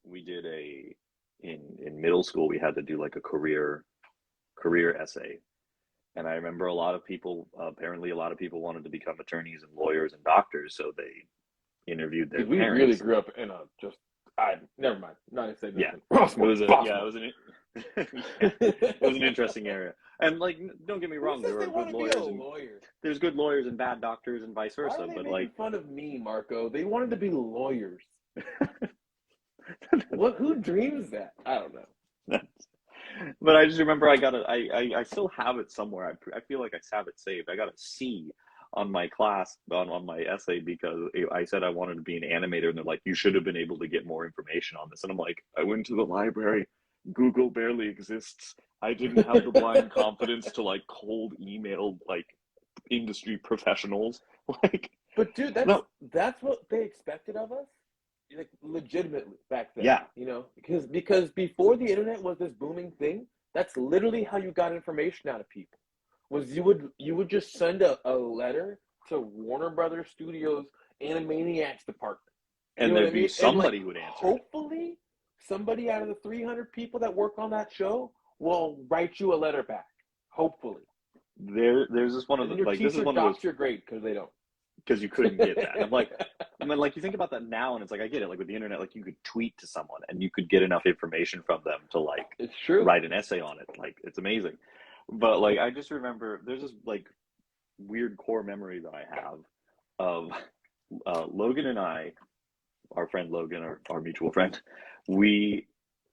we did in middle school, we had to do like a career essay. And I remember apparently a lot of people wanted to become attorneys and lawyers and doctors. So they interviewed their we parents. We really grew up in never mind. Not to say nothing. Yeah. It was an interesting area. And like, don't get me wrong, there are good lawyers. There's good lawyers and bad doctors and vice versa. Why are they but making like fun of me, Marco? They wanted to be lawyers. Who dreams that? I don't know. But I just remember I still have it somewhere. I feel like I have it saved. I got a C on my class on my essay because I said I wanted to be an animator, and they're like, you should have been able to get more information on this. And I'm like, I went to the library. Google barely exists. I didn't have the blind confidence to like cold email like industry professionals. But dude, that's what they expected of us. Like legitimately back then. Yeah. Because before the internet was this booming thing, that's literally how you got information out of people. Was you would just send a letter to Warner Brothers Studios Animaniacs department. And there'd be somebody who would answer. Hopefully somebody out of the 300 people that work on that show will write you a letter back. Hopefully. there's this one of And the, your like, this is teacher one of those, docks your grade because they don't. because you couldn't get that. I'm like, I mean, like, you think about that now, and it's like, I get it. Like, with the internet, like, you could tweet to someone, and you could get enough information from them to, like, It's true. write an essay on it. Like, it's amazing. But, like, I just remember there's this, like, weird core memory that I have of Logan and I, our friend Logan, our mutual friend, we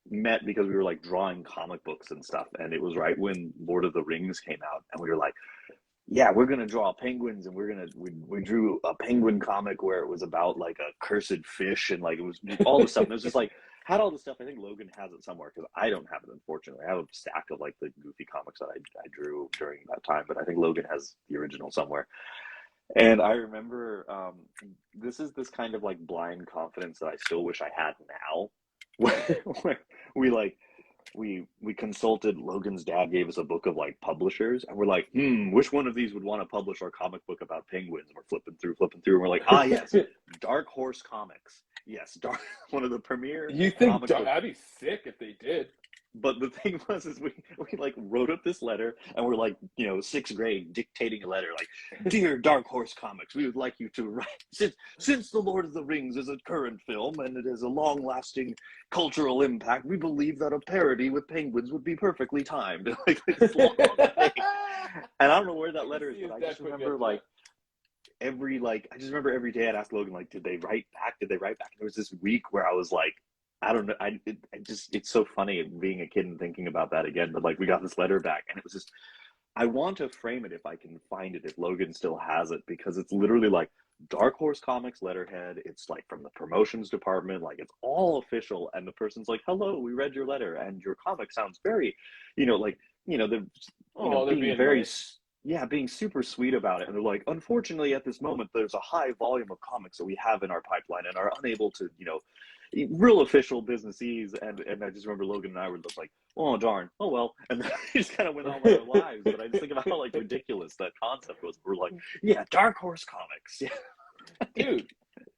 met because we were, like, drawing comic books and stuff. And it was right when Lord of the Rings came out. And we were like, yeah, we're gonna draw penguins, and we drew a penguin comic where it was about, like, a cursed fish, and, like, it was all the stuff. And it was just like, had all the stuff. I think Logan has it somewhere because I don't have it, unfortunately. I have a stack of, like, the goofy comics that I drew during that time, but I think Logan has the original somewhere. And I remember, this is this kind of, like, blind confidence that I still wish I had now, where we, like, we consulted. Logan's dad gave us a book of, like, publishers, and we're like, which one of these would want to publish our comic book about penguins? And we're flipping through, and we're like, yes, Dark Horse Comics. Yes, one of the premier You think comic book. that'd be sick if they did? But the thing was, is we like wrote up this letter, and we're like, sixth grade, dictating a letter like, "Dear Dark Horse Comics, we would like you to write, since The Lord of the Rings is a current film and it has a long-lasting cultural impact, we believe that a parody with penguins would be perfectly timed." Like, this long thing. And I don't know where that letter is, but I just remember, like, I just remember every day I'd ask Logan, like, did they write back? Did they write back? There was this week where I was like, I don't know. It's so funny being a kid and thinking about that again. But, like, we got this letter back, and it was just, I want to frame it if I can find it, if Logan still has it, because it's literally like Dark Horse Comics letterhead. It's like from the promotions department, like, it's all official. And the person's like, "Hello, we read your letter, and your comic sounds very, they're being very, nice. Yeah, being super sweet about it." And they're like, "Unfortunately, at this moment, there's a high volume of comics that we have in our pipeline and are unable to, real official businessese." And I just remember Logan and I were just like, "Oh, darn, oh well," and then we just kind of went on with our lives. But I just think about how, like, ridiculous that concept was. We're like, "Yeah, Dark Horse Comics." Yeah. Dude,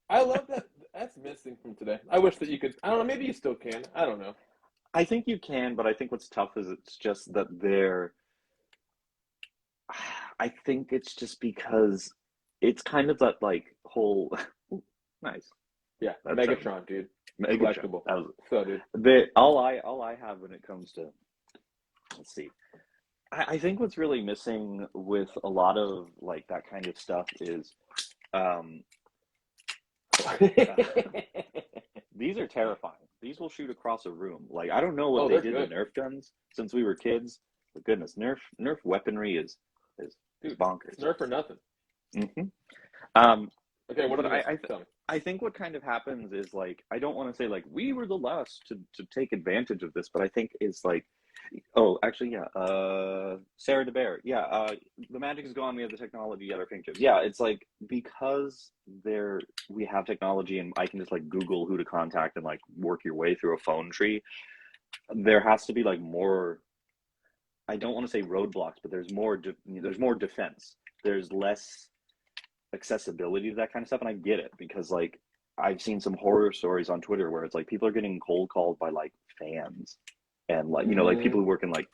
I love that. That's missing from today. I wish that you could. I don't know. Maybe you still can. I don't know. I think you can, but I think what's tough is it's just that I think it's just because it's kind of that, like, whole nice. Yeah, Megatron, dude. Megatron. So, dude. All I have when it comes to, let's see, I think what's really missing with a lot of, like, that kind of stuff is, these are terrifying. These will shoot across a room. Like, I don't know what they did to Nerf guns since we were kids, but goodness, Nerf weaponry is bonkers. It's Nerf or nothing. Mm-hmm. Okay, what I think what kind of happens is, like, I don't want to say, like, we were the last to take advantage of this, but I think is, like, oh, actually, yeah, Sarah DeBear, yeah, the magic is gone, we have the technology at our fingertips. Yeah, it's like, because we have technology and I can just, like, Google who to contact and, like, work your way through a phone tree, there has to be, like, more, I don't want to say roadblocks, but there's more defense. There's less accessibility to that kind of stuff. And I get it, because, like, I've seen some horror stories on Twitter where it's like people are getting cold called by, like, fans and, like, like, people who work in, like,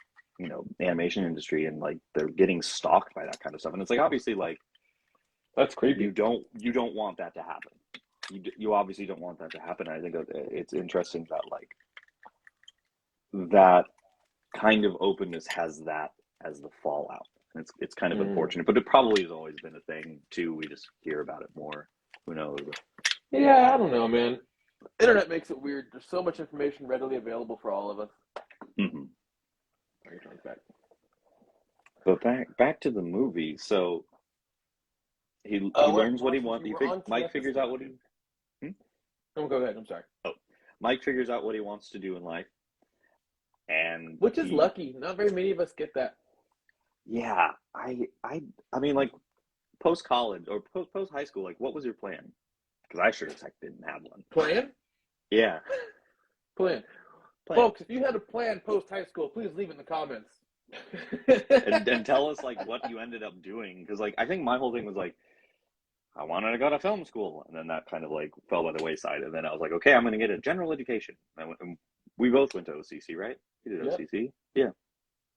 animation industry, and, like, they're getting stalked by that kind of stuff. And it's like, obviously, like, that's creepy. You don't want that to happen. You obviously don't want that to happen. And I think that it's interesting that, like, that kind of openness has that as the fallout. It's kind of unfortunate, but it probably has always been a thing too. We just hear about it more. Who knows? Yeah, I don't know, man. Internet makes it weird. There's so much information readily available for all of us. Mm-hmm. But back to the movie. So he learns what he wants. Mike figures out what he. Oh, go ahead. I'm sorry. Oh, Mike figures out what he wants to do in life, and which is lucky. Not very many of us get that. Yeah, I mean, like, post college or post high school, like, what was your plan? Because I sure as heck didn't have one. Plan? Yeah. Plan. Folks, if you had a plan post high school, please leave it in the comments. and tell us, like, what you ended up doing. Because, like, I think my whole thing was, like, I wanted to go to film school, and then that kind of, like, fell by the wayside. And then I was like, okay, I'm going to get a general education. And we both went to OCC, right? You did OCC? Yeah.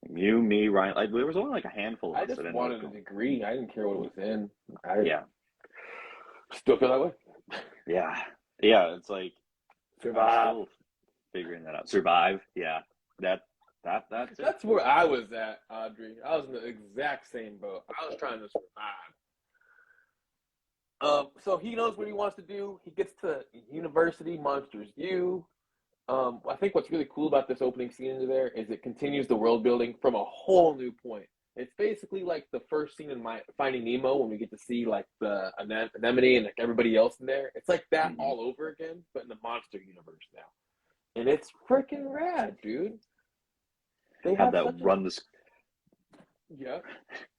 You, me, Ryan. Like, there was only like a handful of I us just that ended up wanted a going. degree. I didn't care what it was in. I Yeah, still feel that way. yeah, yeah. It's like I'm Survive. still figuring that out. Survive. Yeah, that that's it. That's where I was at, Audrey. I was in the exact same boat. I was trying to survive. So he knows what he wants to do. He gets to University Monsters U. I think what's really cool about this opening scene into there is it continues the world building from a whole new point. It's basically like the first scene in my Finding Nemo when we get to see like the anemone and like everybody else in there. It's like that Mm-hmm. all over again, but in the monster universe now, and it's freaking rad, dude. They Have have that such a run the. yeah.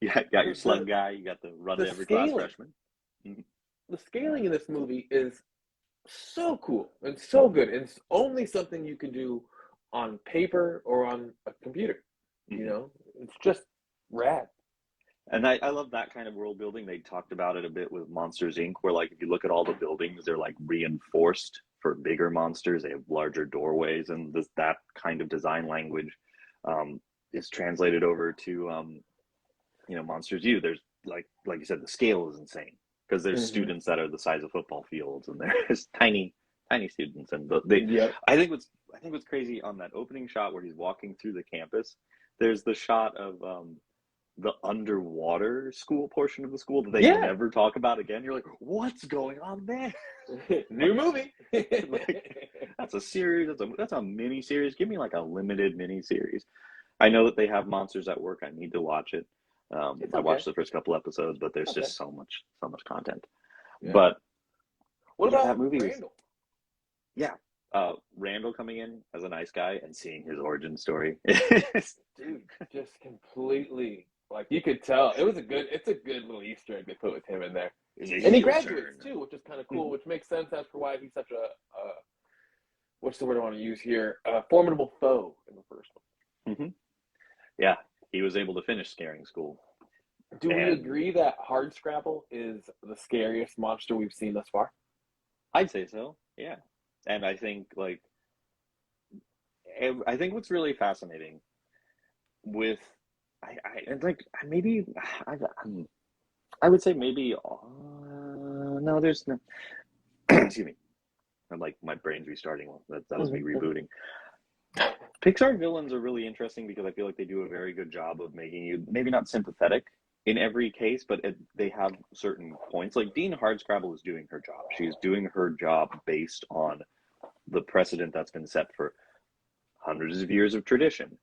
You got your The slug guy. You got the run the to every class scaling, freshman. Mm-hmm. the scaling in this movie is so cool and so good. And it's only something you can do on paper or on a computer. You Mm-hmm. know, it's just rad. And I love that kind of world building. They talked about it a bit with Monsters Inc., where like if you look at all the buildings, they're like reinforced for bigger monsters. They have larger doorways, and that kind of design language um, is translated over to Monsters U. There's like you said, the scale is insane because there's Mm-hmm. students that are the size of football fields, and there's tiny students, and they. Yep. I think what's crazy on that opening shot where he's walking through the campus. There's the shot of the underwater school portion of the school that they Yeah. never talk about again. You're like, what's going on there? New movie. Like that's a series. That's a mini series. Give me like a limited mini series. I know that they have Monsters at Work. I need to watch it. It's I okay. watched the first couple episodes, but there's Okay. just so much content. Yeah. But What yeah, that about movie was Randall? yeah. Randall coming in as a nice guy and seeing his origin story. Dude, just completely like you could tell it's a good little Easter egg they put with him in there. Is a And he heel graduates turn. too, which is kind of cool, which makes sense as for why he's such a what's the word I want to use here? A formidable foe in the first one. Mm-hmm. Yeah, he was able to finish scaring school. Do we And agree that Hardscrabble is the scariest monster we've seen thus far? I'd say so. Yeah. And I think what's really fascinating with and like maybe I, I would say maybe no there's no excuse me. I'm like my brain's restarting. That was me Mm-hmm. rebooting. Pixar villains are really interesting because I feel like they do a very good job of making you maybe not sympathetic in every case, but they have certain points. Like Dean Hardscrabble is doing her job. She's doing her job based on the precedent that's been set for hundreds of years of tradition.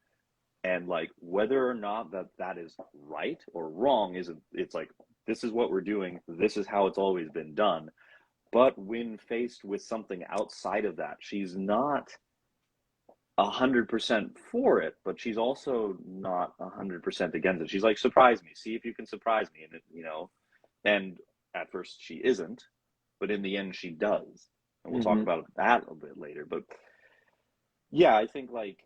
And like whether or not that is right or wrong isn't. It's like this is what we're doing. This is how it's always been done. But when faced with something outside of that, she's not 100% for it, but she's also not 100% against it. She's like, surprise me, see if you can surprise me, and at first she isn't, but in the end she does, and we'll talk Mm-hmm. about that a bit later. But yeah, I think like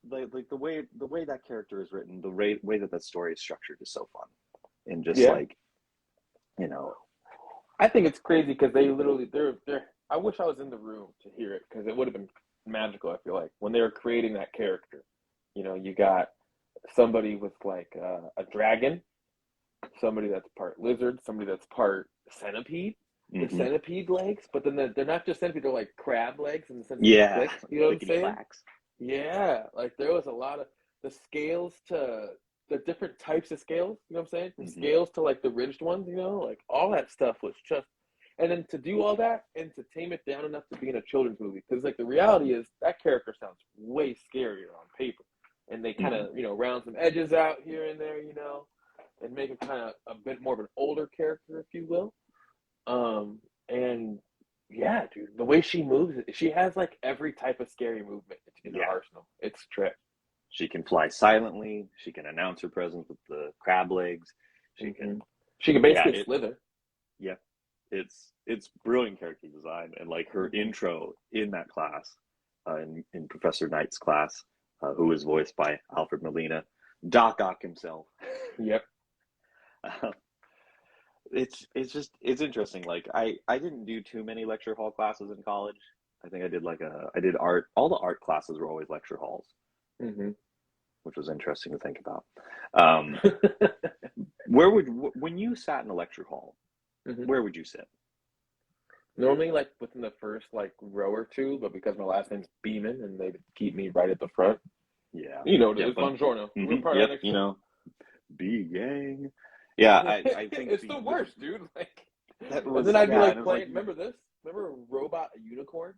the way that character is written, the way that story is structured is so fun, and just Yeah. like you know, I think it's crazy because they literally they're I wish I was in the room to hear it because it would have been magical, I feel like, when they were creating that character. You know, you got somebody with like a dragon, somebody that's part lizard, somebody that's part centipede with mm-hmm. centipede legs, but then they're not just centipede, they're like crab legs in the sense of Yeah, clicks. You know what I'm clickety saying? clacks. Yeah, like there was a lot of the scales to the different types of scales, you know what I'm saying? From Mm-hmm. scales to like the ridged ones, you know, like all that stuff was just, and then to do all that and to tame it down enough to be in a children's movie, because like the reality is that character sounds way scarier on paper, and they kind Mm-hmm. of round some edges out here and there, and make it kind of a bit more of an older character, if you will. And yeah, dude, the way she moves, she has like every type of scary movement in her Yeah. arsenal. It's trick. She can fly silently. She can announce her presence with the crab legs. She Mm-hmm. can, She can yeah, basically slither. yeah, it's brilliant character design, and like her Mm-hmm. intro in that class, in Professor Knight's class, who is voiced by Alfred Molina, Doc Ock himself. Yep. Uh, it's interesting. Like I didn't do too many lecture hall classes in college. I think I did art. All the art classes were always lecture halls. Mm-hmm. which was interesting to think about. When you sat in a lecture hall, where would you sit? Normally, like within the first like row or two, but because my last name's Beeman and they keep me right at the front. Yeah, you know, it's Buongiorno. We're probably yep, next you to know, B gang. Yeah, I think it's the worst, dude. Like, that and was, then I'd be like and playing. like, Remember this? Remember Robot Unicorn?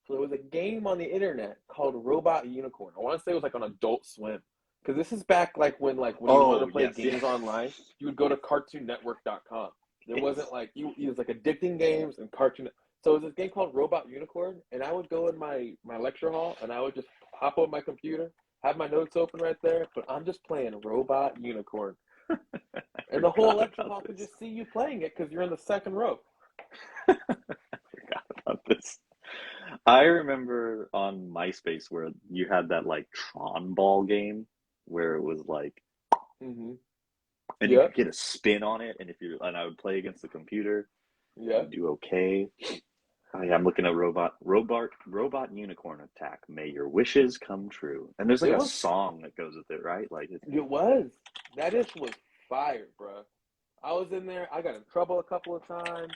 So there was a game on the internet called Robot Unicorn. I want to say it was like on Adult Swim. Because this is back like when you wanted to play games online, you would go to cartoonnetwork.com. There wasn't like it was like addicting games and cartoon. So it was this game called Robot Unicorn, and I would go in my lecture hall and I would just hop on my computer, have my notes open right there, but I'm just playing Robot Unicorn. And the whole lecture hall could just see you playing it because you're in the second row. I forgot about this. I remember on MySpace where you had that like Tron ball game where it was like, and you could get a spin on it, and I would play against the computer. Yeah, do okay. Oh, yeah, I'm looking at robot unicorn attack. May your wishes come true. And there's like a song that goes with it, right? Like it was. That ish was fire, bro. I was in there. I got in trouble a couple of times.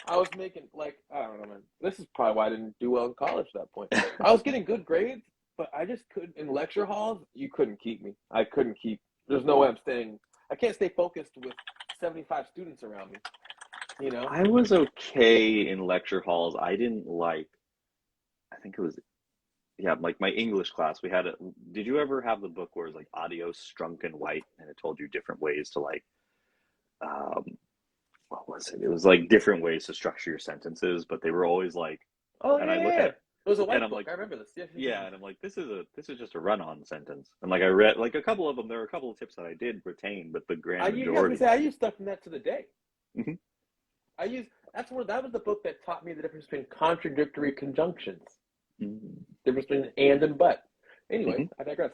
I was making I don't know, man. This is probably why I didn't do well in college at that point. I was getting good grades, but I just couldn't. In lecture halls, you couldn't keep me. I couldn't keep. There's no way I'm staying. I can't stay focused with 75 students around me. You know. I was okay in lecture halls. I didn't like. I think it was. Yeah, like my English class, we had a. Did you ever have the book where it was like adios, strunk and white, and it told you different ways to like. What was it? It was like different ways to structure your sentences, but they were always like. Oh and yeah, I look at it was a white book. Like, I remember this. Yeah, and I'm like, this is just a run-on sentence. And like I read like a couple of them. There were a couple of tips that I did retain, but the grand majority. I used stuff from that to the day. Mm-hmm. That was the book that taught me the difference between contradictory conjunctions. Difference between and but. Anyway, I digress.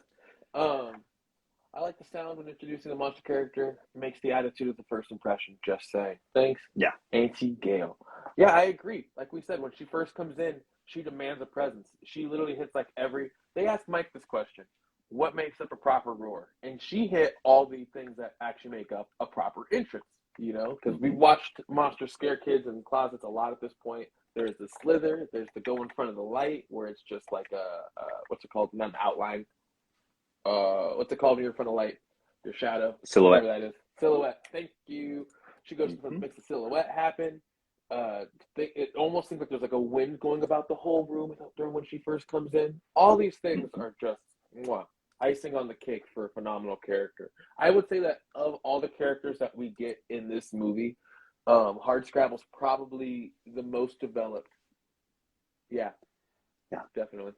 I like the sound when introducing the monster character. It makes the attitude of the first impression. Just saying. Thanks. Yeah. Auntie Gail. Yeah, I agree. Like we said, when she first comes in, she demands a presence. She literally hits like they asked Mike this question. What makes up a proper roar? And she hit all the things that actually make up a proper entrance, you know? Because we've watched monsters scare kids in closets a lot at this point. There's the slither. There's the go in front of the light where it's just like what's it called? Not an outline. What's it called when you're in front of light? Your shadow. Silhouette. Whatever that is. Silhouette. Thank you. She goes to makes the silhouette happen. It almost seems like there's like a wind going about the whole room during when she first comes in. All these things are just icing on the cake for a phenomenal character. I would say that of all the characters that we get in this movie, Hardscrabble's probably the most developed. Yeah, definitely.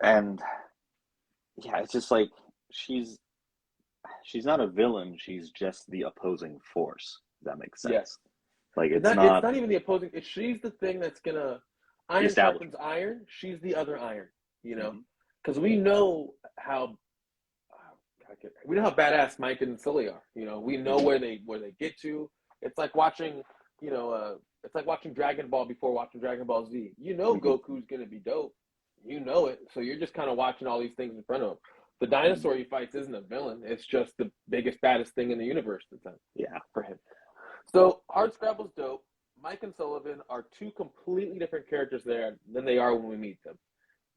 And yeah, it's just like she's not a villain. She's just the opposing force. If that makes sense. Yes. Like it's not even the opposing. She's the thing that's gonna iron sharpens iron. She's the other iron. You know, because we know how badass Mike and Sully are. You know, we know where they get to. It's like watching Dragon Ball before watching Dragon Ball Z. You know, Goku's gonna be dope. You know it. So you're just kind of watching all these things in front of him. The dinosaur he fights isn't a villain. It's just the biggest, baddest thing in the universe at the time. Yeah, for him. So Hardscrabble's dope. Mike and Sullivan are two completely different characters there than they are when we meet them.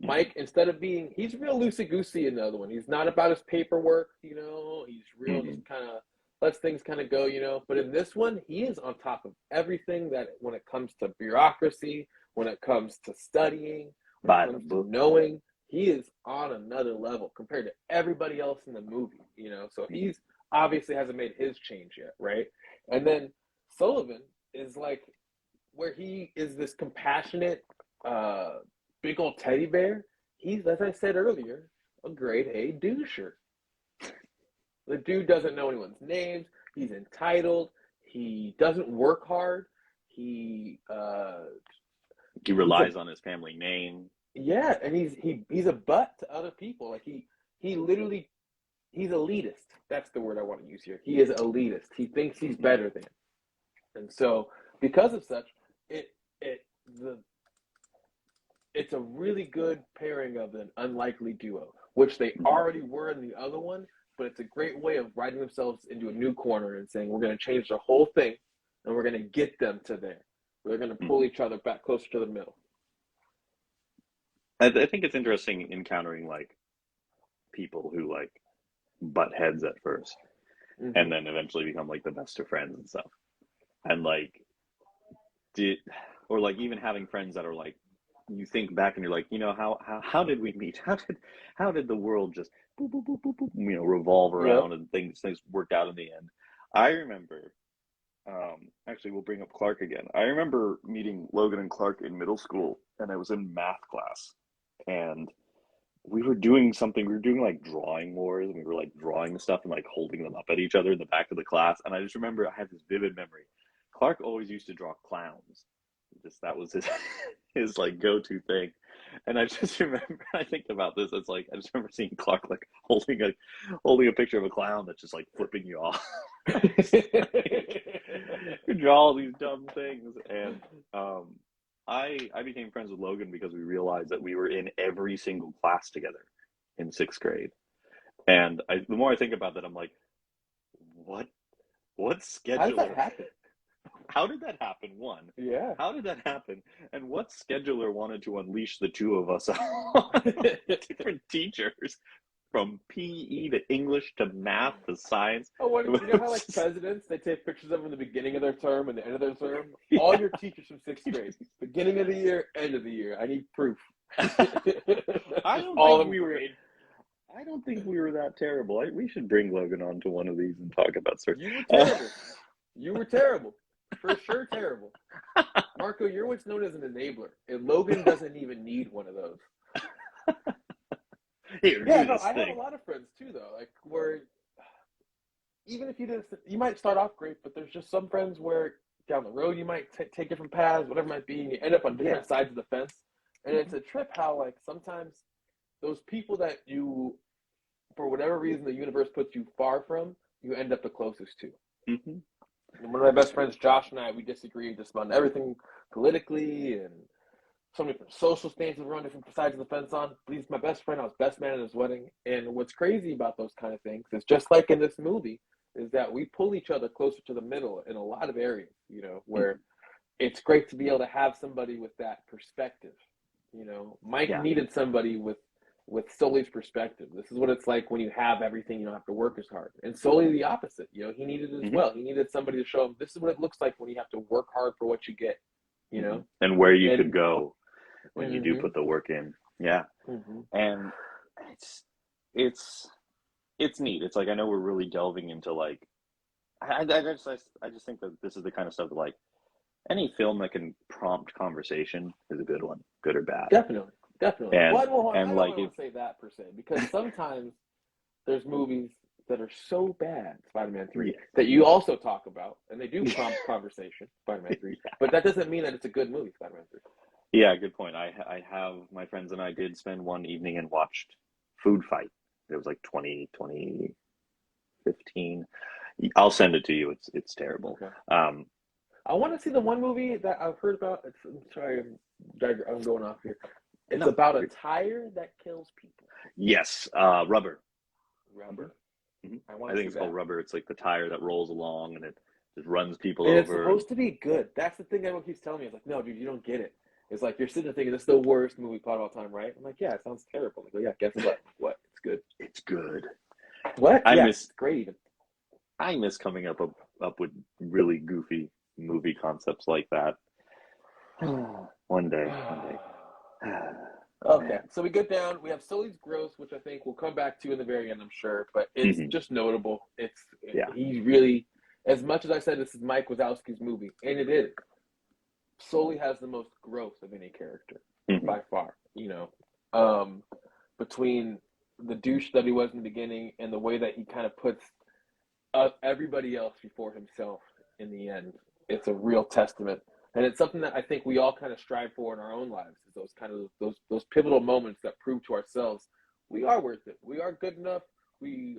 Mike, instead of he's real loosey-goosey in the other one. He's not about his paperwork, you know. He's real, just kind of lets things kind of go, you know. But in this one, he is on top of everything that when it comes to bureaucracy, when it comes to studying, when it comes to knowing, he is on another level compared to everybody else in the movie, you know. So he's obviously hasn't made his change yet, right? And then Sullivan is like where he is this compassionate, big old teddy bear. He's, as I said earlier, a grade A doucher. The dude doesn't know anyone's names. He's entitled. He doesn't work hard. He relies on his family name. Yeah, and he's a butt to other people. Like he literally he's elitist. That's the word I want to use here. He is elitist. He thinks he's better than. And so because of such, it's a really good pairing of an unlikely duo. which they already were in the other one, but it's a great way of writing themselves into a new corner and saying, we're going to change the whole thing, and we're going to get them to there. We're going to pull each other back closer to the middle. I think it's interesting encountering like people who like butt heads at first, and then eventually become like the best of friends and stuff. And like, or like even having friends that are like, you think back and you're like, you know, how did we meet? How did the world just boop, boop, boop, boop, boop, you know, revolve around and things worked out in the end? I remember, actually, we'll bring up Clark again. I remember meeting Logan and Clark in middle school, and I was in math class, and we were doing something. We were doing like drawing wars, and we were like drawing stuff and like holding them up at each other in the back of the class. And I just remember I had this vivid memory. Clark always used to draw clowns. Just that was his like go-to thing. And I just remember, I think about this, it's like I just remember seeing Clark like holding a picture of a clown that's just like flipping you off. You draw all these dumb things. And I became friends with Logan because we realized that we were in every single class together in 6th grade. And the more I think about that, I'm like, what schedule? How did that happen? How did that happen? One. Yeah. How did that happen? And what scheduler wanted to unleash the two of us on different teachers, from PE to English to math to science? Oh, you know how like presidents, they take pictures of them in the beginning of their term and the end of their term? Yeah. All your teachers from 6th grade, beginning of the year, end of the year. I need proof. I don't think we were that terrible. We should bring Logan on to one of these and talk about certain. You were terrible. You were terrible. For sure, terrible. Marco, you're what's known as an enabler, and Logan doesn't even need one of those. I have a lot of friends too, though. Like where, even if you might start off great, but there's just some friends where down the road you might take different paths, whatever it might be, and you end up on different sides of the fence. And it's a trip how like sometimes those people that you, for whatever reason, the universe puts you far from, you end up the closest to. Mm-hmm. And one of my best friends, Josh, and I, we disagree just about everything politically and so many different social stances we're on different sides of the fence on. But he's my best friend. I was best man at his wedding. And what's crazy about those kind of things is just like in this movie, is that we pull each other closer to the middle in a lot of areas, you know, where it's great to be able to have somebody with that perspective. You know, Mike needed somebody with Sully's perspective. This is what it's like when you have everything, you don't have to work as hard. And Sully the opposite, you know, he needed it as well. He needed somebody to show him this is what it looks like when you have to work hard for what you get, you know. And where you could go when you do put the work in. Yeah. And it's neat. It's like, I know we're really delving into like, I just think that this is the kind of stuff that like any film that can prompt conversation is a good one, good or bad. Definitely. And, I don't and want to say that per se, because sometimes there's movies that are so bad, Spider-Man 3, that you also talk about, and they do prompt conversation, Spider-Man 3, but that doesn't mean that it's a good movie, Spider-Man 3. Yeah, good point. I have, my friends and I did spend one evening and watched Food Fight. It was like 2015. I'll send it to you. It's terrible. Okay. I want to see the one movie that I've heard about. I'm sorry, I'm going off here. It's about a tire that kills people. Yes, Rubber. Mm-hmm. I think it's called Rubber. It's like the tire that rolls along and it just runs people and over. It's supposed to be good. That's the thing everyone keeps telling me. It's like, no, dude, you don't get it. It's like you're sitting there thinking, this is the worst movie plot of all time, right? I'm like, yeah, it sounds terrible. I go, yeah, guess what? What? It's good. It's good. What? It's great. I miss coming up with really goofy movie concepts like that. One day. Okay, so we get down. We have Sully's gross, which I think we'll come back to in the very end, I'm sure. But it's just notable. He really, as much as I said this is Mike Wazowski's movie, and it is, Sully has the most growth of any character by far. You know, between the douche that he was in the beginning and the way that he kind of puts everybody else before himself in the end, it's a real testament. And it's something that I think we all kind of strive for in our own lives, is those kind of those pivotal moments that prove to ourselves we are worth it. We are good enough. We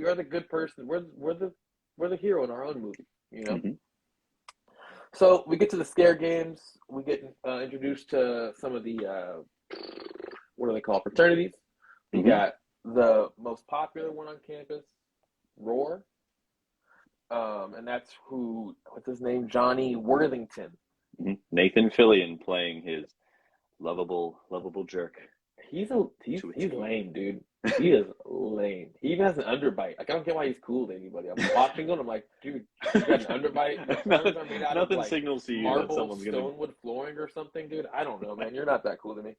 are the good person. We're the hero in our own movie, you know. So we get to the scare games. We get introduced to some of the what do they call it? Fraternities. You Mm-hmm. got the most popular one on campus, Roar. And that's what's his name? Johnny Worthington. Mm-hmm. Nathan Fillion playing his lovable jerk. He's lame, dude. He is lame. He even has an underbite. Like, I don't get why he's cool to anybody. I'm watching him. I'm like, dude, you got an underbite. Your arms are made out of like signals to you marble, that someone's stonewood flooring or something, dude. I don't know, man. You're not that cool to me.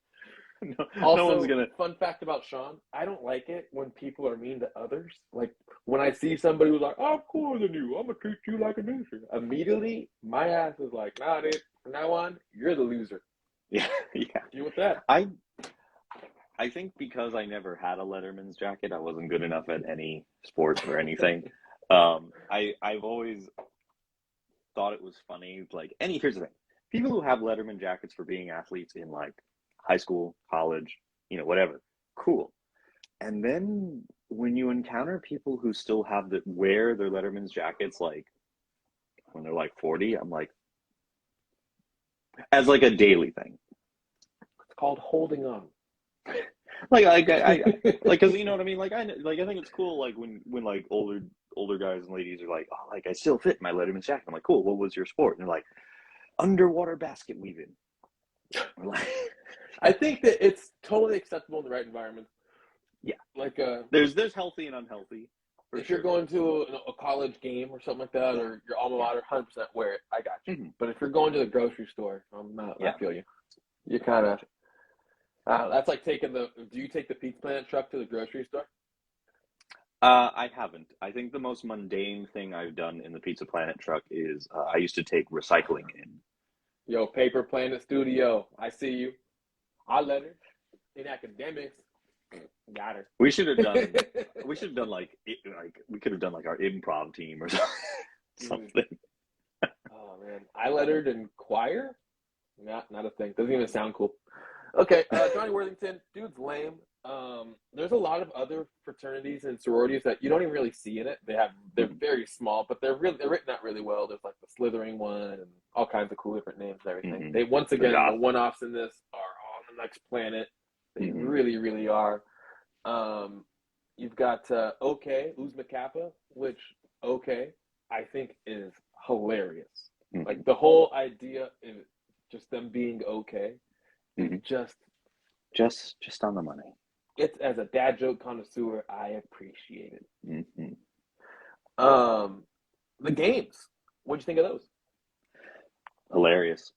No one's gonna. Fun fact about Sean: I don't like it when people are mean to others. Like when I see somebody who's like, "I'm cooler than you. I'm gonna treat you like a loser." Immediately, my ass is like, "Nah, dude. From now on, you're the loser." Yeah. Deal with that. I think because I never had a Letterman's jacket, I wasn't good enough at any sport or anything. I've always thought it was funny. Like, here's the thing: people who have Letterman jackets for being athletes in like high school, college, whatever, cool. And then when you encounter people who still wear their Letterman's jackets like when they're like 40, I'm like, as like a daily thing. It's called holding on. I because you know what I mean. Like I think it's cool. Like when like older guys and ladies are like, oh, like I still fit my Letterman's jacket. I'm like, cool. What was your sport? And they're like, underwater basket weaving. Like, I think that it's totally acceptable in the right environment. Yeah, like there's healthy and unhealthy. If you're going to a college game or something like that, or your alma mater, 100% wear it. I got you. Mm-hmm. But if you're going to the grocery store, I'm not. Yeah. I feel you. You kind of. That's like taking Do you take the Pizza Planet truck to the grocery store? I haven't. I think the most mundane thing I've done in the Pizza Planet truck is I used to take recycling in. Yo, Paper Planet Studio, I see you. I let her in academics. Got her. We should have done. We could have done like our improv team or something. Oh man, I lettered in choir. Not a thing. Doesn't even sound cool. Okay, Johnny Worthington, dude's lame. There's a lot of other fraternities and sororities that you don't even really see in it. They're very small, but they're written out really well. There's like the Slithering one and all kinds of cool different names and everything. Mm-hmm. They once again the one-offs in this are on the next planet. They really, really are. You've got OK, Uzma Kappa, which I think is hilarious. Mm-hmm. Like the whole idea of just them being okay. Just on the money. It's as a dad joke connoisseur, I appreciate it. Mm-hmm. The games. What'd you think of those? Hilarious.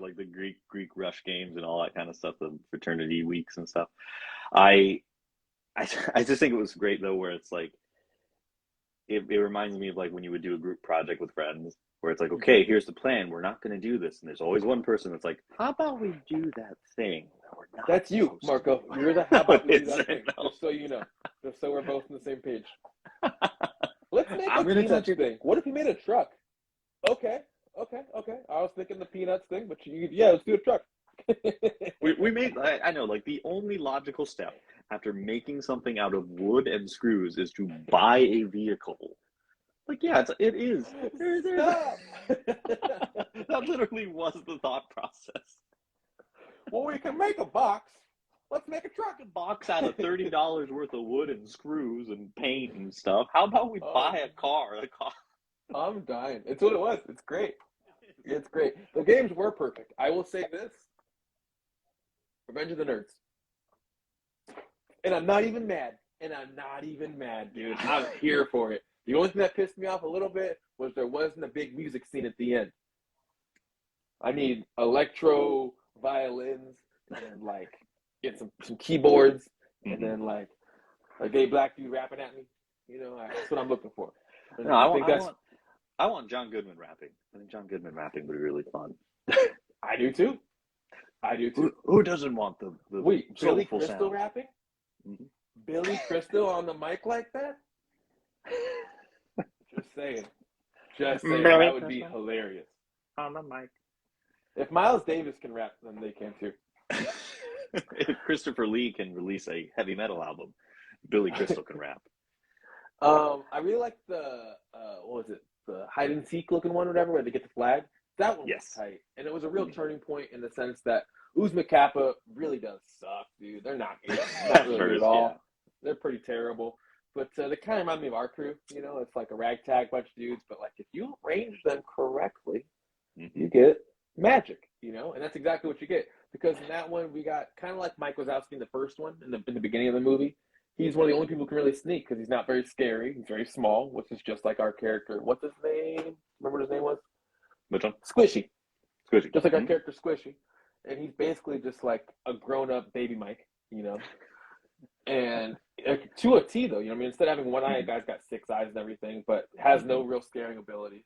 Like the Greek rush games and all that kind of stuff, the fraternity weeks and stuff. I just think it was great though, where it's like it reminds me of like when you would do a group project with friends, where it's like, okay, here's the plan. We're not going to do this, and there's always one person that's like, how about we do that thing? That's you, Marco. You're the how about we do that thing? No. Just so you know, just so we're both on the same page. Let's make a peanuts thing. What if you made a truck? Okay. I was thinking the peanuts thing, but let's do a truck. we made. I know, like the only logical step after making something out of wood and screws is to buy a vehicle. Like, yeah, it is. Stop. That literally was the thought process. Well, we can make a box. Let's make a truck. A box out of $30 worth of wood and screws and paint and stuff. How about we buy a car? I'm dying. It's what it was. It's great. It's great. The games were perfect. I will say this. Revenge of the Nerds. And I'm not even mad. Dude. I'm here for it. The only thing that pissed me off a little bit was there wasn't a big music scene at the end. I need electro violins and like get some keyboards and then like a gay black dude rapping at me. That's what I'm looking for. No, I want John Goodman rapping. I think John Goodman rapping would be really fun. I do too. Who doesn't want the Billy Crystal sound? rapping? Mm-hmm. Billy Crystal on the mic like that? Just saying. That would be hilarious. On the mic. If Miles Davis can rap, then they can too. If Christopher Lee can release a heavy metal album, Billy Crystal can rap. I really like the what was it? The hide and seek looking one, or whatever, where they get the flag. That one was tight, and it was a real turning point in the sense that Uzma Kappa really does suck, dude. They're not really good at all. Yeah. They're pretty terrible. But they kind of remind me of our crew. It's like a ragtag bunch of dudes. But like if you arrange them correctly, you get magic. And that's exactly what you get. Because in that one, we got kind of like Mike Wazowski in the first one, in the beginning of the movie. He's one of the only people who can really sneak because he's not very scary. He's very small, which is just like our character. What's his name? Remember what his name was? Which one? Squishy. Squishy. Just like our character Squishy. And he's basically just like a grown-up baby Mike, And to a T, though, instead of having one eye, a guy's got 6 eyes and everything, but has no real scaring ability.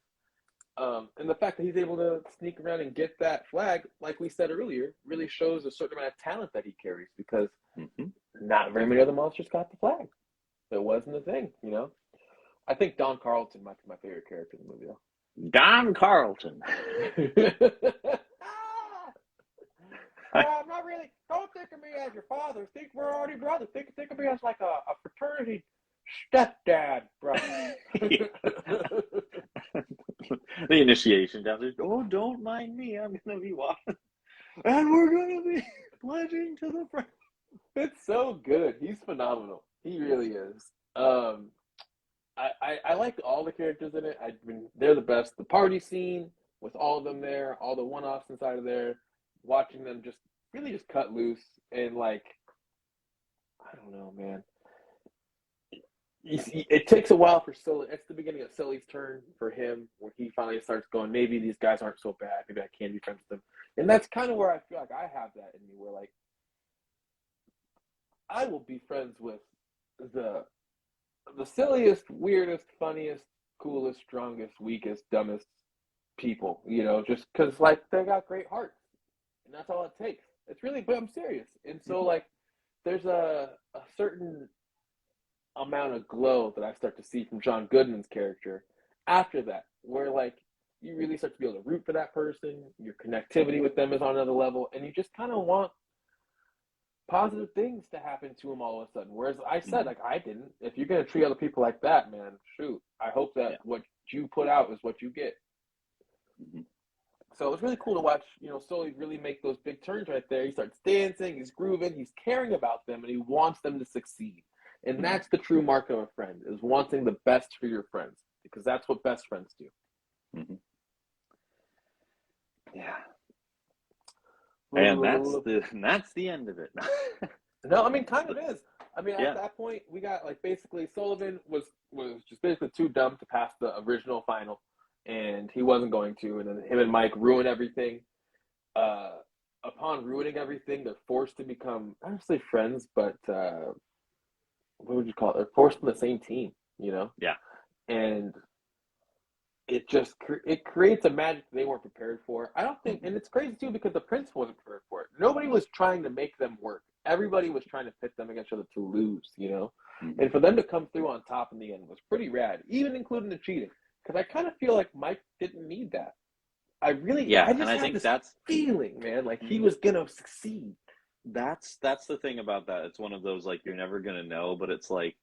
And the fact that he's able to sneak around and get that flag, like we said earlier, really shows a certain amount of talent that he carries because not very many other monsters got the flag. It wasn't a thing, I think Don Carlton might be my favorite character in the movie, though. Don Carlton. I'm not really. Don't think of me as your father. Think we're already brothers. Think of me as like a fraternity stepdad brother. The initiation downstairs. Oh, don't mind me. I'm gonna be walking, and we're gonna be pledging to the front. It's so good. He's phenomenal. He really is. I like all the characters in it. They're the best. The party scene with all of them there, all the one-offs inside of there. Watching them just cut loose and I don't know, man. It takes a while for Sully. It's the beginning of Sully's turn for him, where he finally starts going, maybe these guys aren't so bad. Maybe I can be friends with them. And that's kind of where I feel like I have that in me, where I will be friends with the silliest, weirdest, funniest, coolest, strongest, weakest, dumbest people. Just because they got great hearts. And that's all it takes. It's really, but I'm serious. And so, there's a certain amount of glow that I start to see from John Goodman's character after that, where, you really start to be able to root for that person. Your connectivity with them is on another level. And you just kind of want positive things to happen to him all of a sudden. Whereas I said, I didn't. If you're going to treat other people like that, man, shoot. I hope that what you put out is what you get. So it was really cool to watch, Sully really make those big turns right there. He starts dancing, he's grooving, he's caring about them, and he wants them to succeed. And that's the true mark of a friend, is wanting the best for your friends, because that's what best friends do. Yeah. And that's the end of it. No, kind of is. At that point, we got, basically Sullivan was just basically too dumb to pass the original final. And he wasn't going to, and then him and Mike ruin everything. Upon ruining everything, they're forced to become, I don't say friends, but what would you call it? They're forced on the same team, Yeah. And it just it creates a magic they weren't prepared for. I don't think, and it's crazy too because the prince wasn't prepared for it. Nobody was trying to make them work. Everybody was trying to pit them against each other to lose, And for them to come through on top in the end was pretty rad, even including the cheating. Because I kind of feel like Mike didn't need that. I think that's feeling, man, he was gonna succeed. That's the thing about that. It's one of those you're never gonna know, but it's I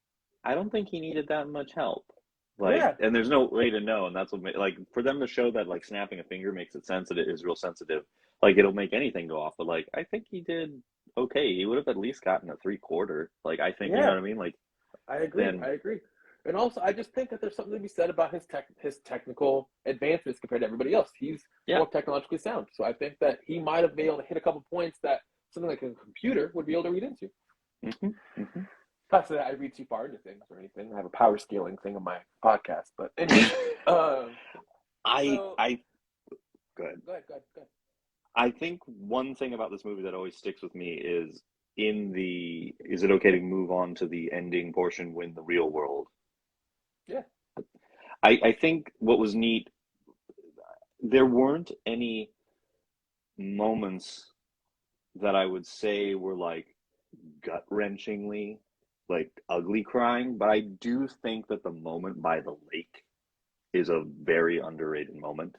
don't think he needed that much help. And there's no way to know, and that's what for them to show that snapping a finger makes it sensitive, is real sensitive. It'll make anything go off, but I think he did okay. He would have at least gotten a 3/4. I think you know what I mean. I agree. And also, I just think that there's something to be said about his technical advancements compared to everybody else. He's more technologically sound. So I think that he might have been able to hit a couple points that something like a computer would be able to read into. Not that I read too far into things or anything. I have a power scaling thing on my podcast. But anyway. Go ahead. Go ahead. I think one thing about this movie that always sticks with me is is it okay to move on to the ending portion when the real world? Yeah. I think what was neat, there weren't any moments that I would say were gut-wrenchingly ugly crying, but I do think that the moment by the lake is a very underrated moment,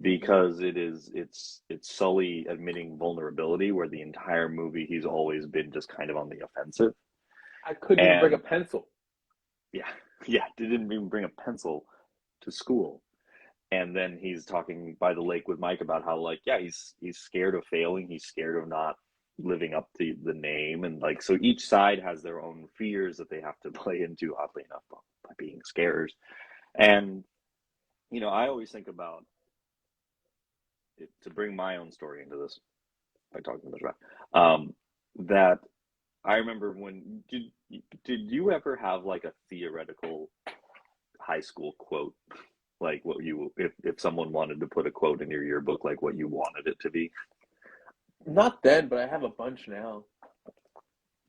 because it's Sully admitting vulnerability, where the entire movie he's always been just kind of on the offensive. I couldn't even bring a pencil. Yeah, didn't even bring a pencil to school. And then he's talking by the lake with Mike about how, like, yeah, he's scared of failing, he's scared of not living up to the name, and like, so each side has their own fears that they have to play into, oddly enough, by being scares. And I always think about it, to bring my own story into this by talking about that. I remember when did you ever have like a theoretical high school quote, like what you, if someone wanted to put a quote in your yearbook, like what you wanted it to be? Not then, but I have a bunch now.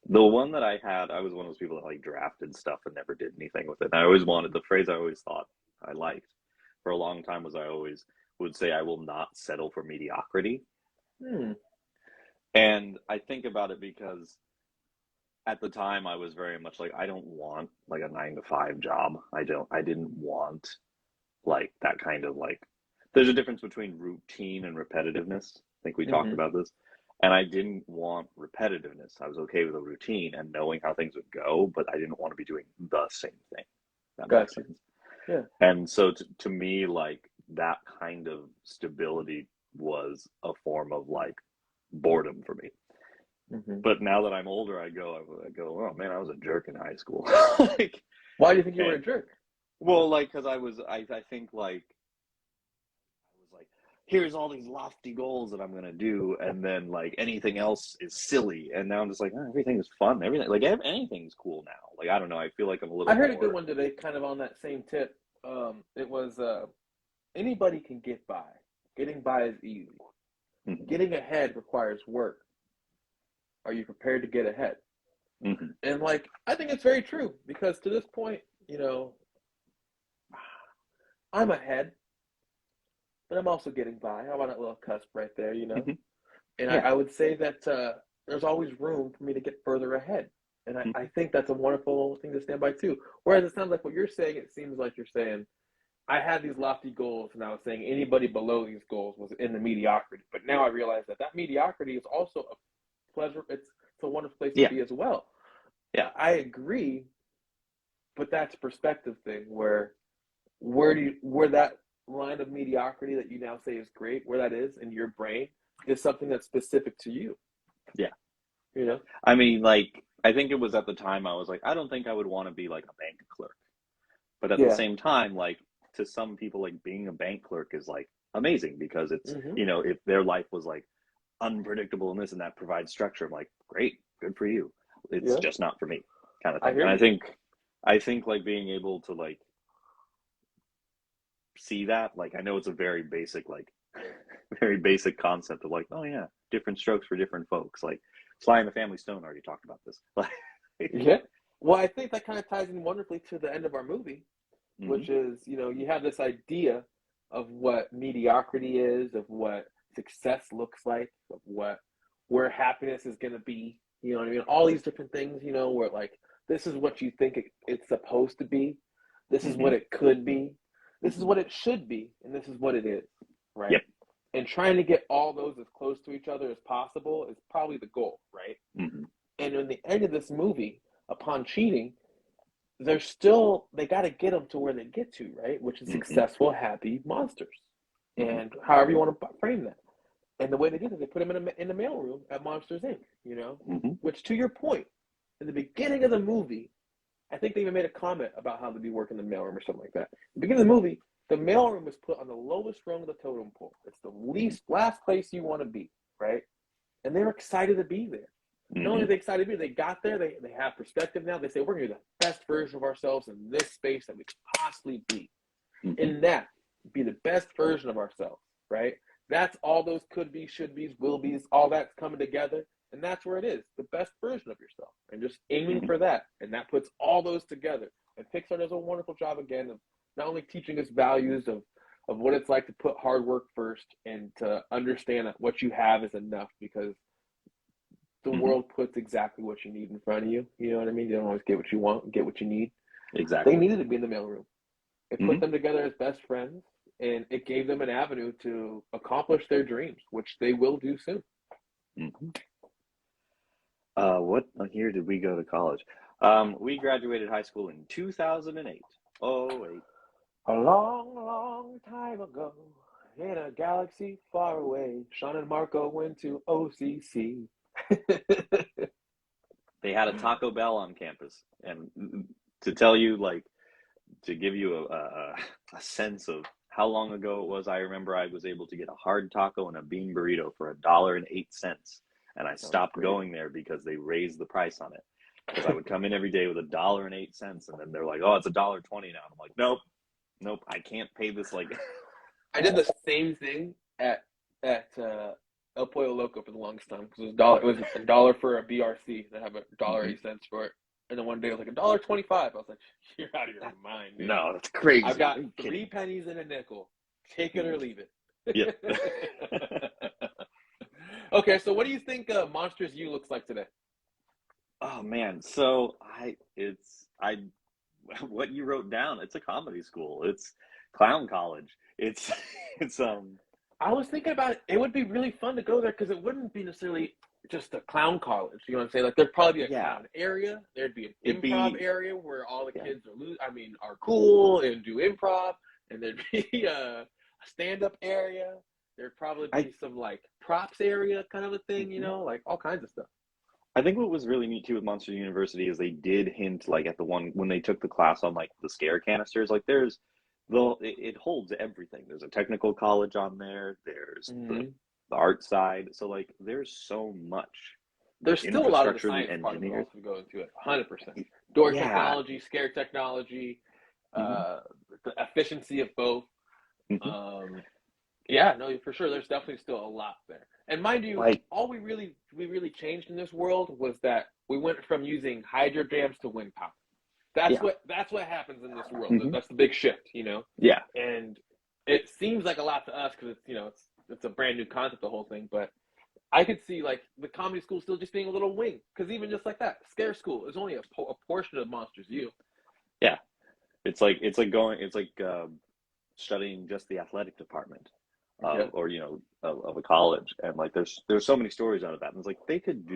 The one that I had, I was one of those people that like drafted stuff and never did anything with it. And I always wanted, the phrase I always thought I liked for a long time was, I always would say, I will not settle for mediocrity. Hmm. And I think about it because at the time I was very much like, I don't want like a 9 to 5 job. I didn't want like that kind of like, there's a difference between routine and repetitiveness. I think we talked Mm-hmm. about this. And I didn't want repetitiveness. I was okay with a routine and knowing how things would go, but I didn't want to be doing the same thing. That makes Gotcha. sense. Yeah. And so to me, like that kind of stability was a form of like boredom for me. Mm-hmm. But now that I'm older, I go, oh man, I was a jerk in high school. Like, Why do you think you were a and jerk? well, like, because I think like I was like, here's all these lofty goals that I'm gonna do, and then like anything else is silly. And now I'm just like, oh, everything is fun. Everything, like anything's cool now. Like, I don't know. I feel like I'm a I little heard a good more. one today, kind of on that same tip. It was anybody can get by. Getting by is easy. Mhm, Getting ahead requires work. Are you prepared to get ahead? mhm, And like, I think it's very true because to this point, I'm ahead, but I'm also getting by. I'm on that little cusp right there. mhm. And Yeah. I would say that there's always room for me to get further ahead. And I Mhm. think that's a wonderful thing to stand by too. Whereas it sounds like what you're saying, it seems like you're saying, I had these lofty goals, and I was saying anybody below these goals was in the mediocrity. But now I realize that mediocrity is also a pleasure. It's a wonderful place to Yeah. be as well. Yeah. I agree, but that's a perspective thing. Where that line of mediocrity that you now say is great, where that is in your brain, is something that's specific to you. Yeah. You know? I mean, like, I think it was at the time I was like, I don't think I would want to be like a bank clerk. But at the Yeah. same time, like, to some people, like being a bank clerk is like amazing because it's, Mm-hmm. if their life was like unpredictable and this and that provides structure, I'm like, great, good for you. It's Yeah. just not for me, kind of I thing. hear And you. I think like being able to like see that, like, I know it's a very basic, like, very basic concept of like, oh yeah, different strokes for different folks. Like, Sly and the Family Stone already talked about this. Like, Yeah. Well, I think that kind of ties in wonderfully to the end of our movie, hmm which is, you have this idea of what mediocrity is, of what success looks like, of where happiness is going to be. You know what I mean? All these different things, where like this is what you think it's supposed to be, this is hmm what it could be, this is hmm what it should be, and this is what it is, right? yep. And trying to get all those as close to each other as possible is probably the goal, right? hmm And in the end of this movie, upon cheating, they got to get them to where they get to, right? Which is hmm successful, happy monsters, hmm and however you want to frame that. And the way they did it, they put them in the mailroom at Monsters Inc. hmm Which to your point, in the beginning of the movie, I think they even made a comment about how they'd be working the mailroom or something like that. The beginning of the movie, the mailroom is put on the lowest rung of the totem pole. It's the last place you want to be, right? And they're excited to be there. Not only hmm are they excited to be, they got there, they have perspective now. They say, we're going to be the best version of ourselves in this space that we could possibly be. hmm In that, be the best version of ourselves, right? That's all those could be, should be's, will be's, all that's coming together. And that's where it is, the best version of yourself. And just aiming hmm for that. And that puts all those together. And Pixar does a wonderful job again of not only teaching us values of what it's like to put hard work first and to understand that what you have is enough because the hmm world puts exactly what you need in front of you. You know what I mean? You don't always get what you want, get what you need. They Exactly. needed to be in the mailroom. It put hmm them together as best friends, and it gave them an avenue to accomplish their dreams, which they will do soon. hmm what year did we go to college? We graduated high school in 2008. Oh, wait. A long, long time ago, in a galaxy far away, Sean and Marco went to OCC. They had a Taco Bell on campus, and to tell you, like, to give you a sense of how long ago it was, I remember I was able to get a hard taco and a bean burrito for $1.08, and I stopped going there because they raised the price on it. Because I would come in every day with $1.08, and then they're like, "Oh, it's $1.20 now." And I'm like, "Nope, I can't pay this." Like, I did the same thing at El Pollo Loco for the longest time because it was a dollar for a BRC. They have $1.08 for it, and then one day it was like $1.25. I was like, "You're out of your mind, dude." No, that's crazy. I've got 3 pennies and a nickel. Take it or leave it. Yeah. Okay, so what do you think Monsters U looks like today? Oh man, so what you wrote down, it's a comedy school. It's clown college. It's I was thinking about it. It would be really fun to go there because it wouldn't be necessarily just a clown college. You know what I'm saying? Like there'd probably be a clown area. There'd be an improv area where all the kids are cool and do improv, and there'd be a stand-up area. There'd probably be some like props area kind of a thing, you know, like all kinds of stuff. I think what was really neat too with Monster University is they did hint, like, at the one when they took the class on like the scare canisters, like it holds everything. There's a technical college on there. There's the art side. So like there's so much. There's still a lot of the science part to go into it. 100%. Door technology, scare technology, the efficiency of both. Yeah, no, for sure. There's definitely still a lot there. And mind you, all we really changed in this world was that we went from using hydro dams to wind power. That's what happens in this world. That's the big shift, you know. Yeah. And it seems like a lot to us because it's a brand new concept, the whole thing. But I could see like the comedy school still just being a little wing because even just like that, scare school is only a portion of Monsters U. Yeah, it's like studying just the athletic department. Or of a college, and like there's so many stories out of that, and it's like it'd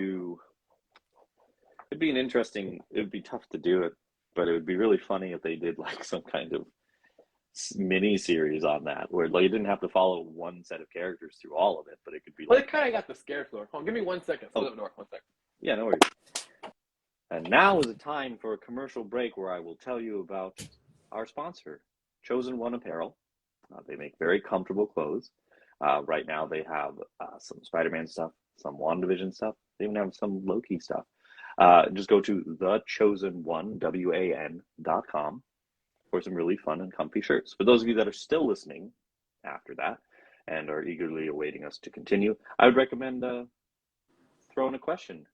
be tough to do it, but it would be really funny if they did like some kind of mini series on that where like you didn't have to follow one set of characters through all of it, but it could be like, it kind of got the scare floor. Hold on, give me 1 second. Close the door. 1 second. Yeah, no worries. And now is a time for a commercial break where I will tell you about our sponsor, Chosen One Apparel. They make very comfortable clothes. Right now they have some Spider-Man stuff, some WandaVision stuff. They even have some Loki stuff. Just go to thechosen1.com for some really fun and comfy shirts. For those of you that are still listening after that and are eagerly awaiting us to continue, I would recommend throwing a question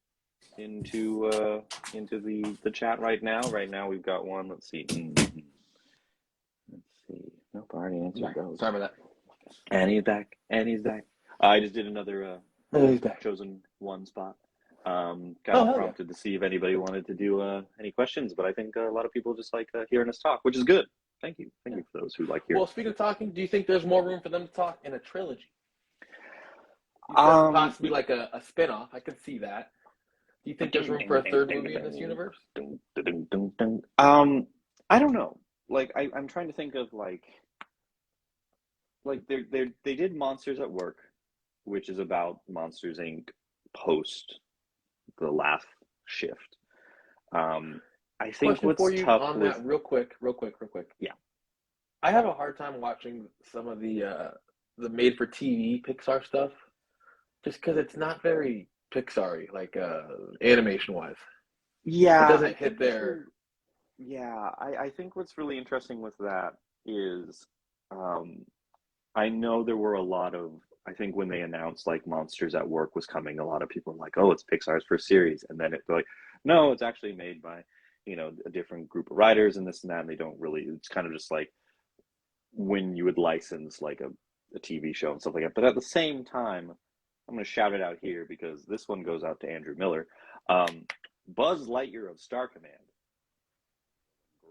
into the chat right now. Right now we've got one. Let's see. Nope, I already answered those. Sorry about that. And he's back. I just did another Chosen One spot. Prompted to see if anybody wanted to do any questions, but I think a lot of people just like hearing us talk, which is good. Thank you for those who like hearing. Well, speaking of talking, do you think there's more room for them to talk in a trilogy? Possibly like a spinoff. I could see that. Do you think there's room for a third movie in this universe? I don't know. Like I'm trying to think of like they did Monsters at Work, which is about Monsters Inc. post the last shift. I think question what's for you tough on was, that real quick. Yeah. I have a hard time watching some of the made for TV Pixar stuff, just because it's not very Pixar-y, like animation wise. Yeah, it doesn't hit there. Yeah, I think what's really interesting with that is, I know there were a lot of, I think when they announced like Monsters at Work was coming, a lot of people were like, oh, it's Pixar's first series. And then it's like, no, it's actually made by, a different group of writers and this and that. And they don't really, it's kind of just like when you would license like a TV show and stuff like that. But at the same time, I'm going to shout it out here because this one goes out to Andrew Miller. Buzz Lightyear of Star Command.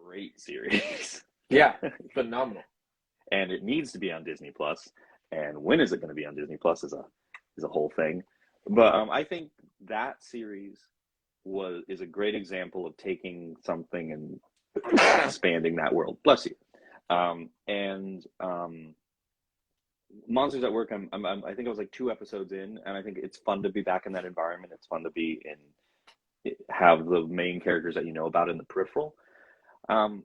Great series. Yeah, phenomenal. And it needs to be on Disney Plus. And when is it going to be on Disney Plus is a whole thing. But I think that series is a great example of taking something and expanding that world. Bless you. And Monsters at Work, I think I was like 2 episodes in, and I think it's fun to be back in that environment. It's fun to be in, have the main characters that you know about in the peripheral. Um,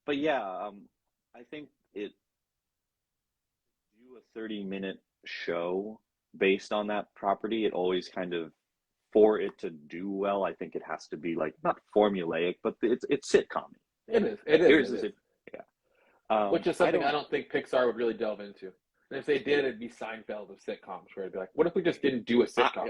but yeah, I think it do a 30-minute show based on that property. It always kind of, for it to do well, I think it has to be like not formulaic, but it's sitcom. It is. It is. Yeah. Which is something I don't think Pixar would really delve into. And if they did, it'd be Seinfeld of sitcoms, where it'd be like, what if we just didn't do a sitcom?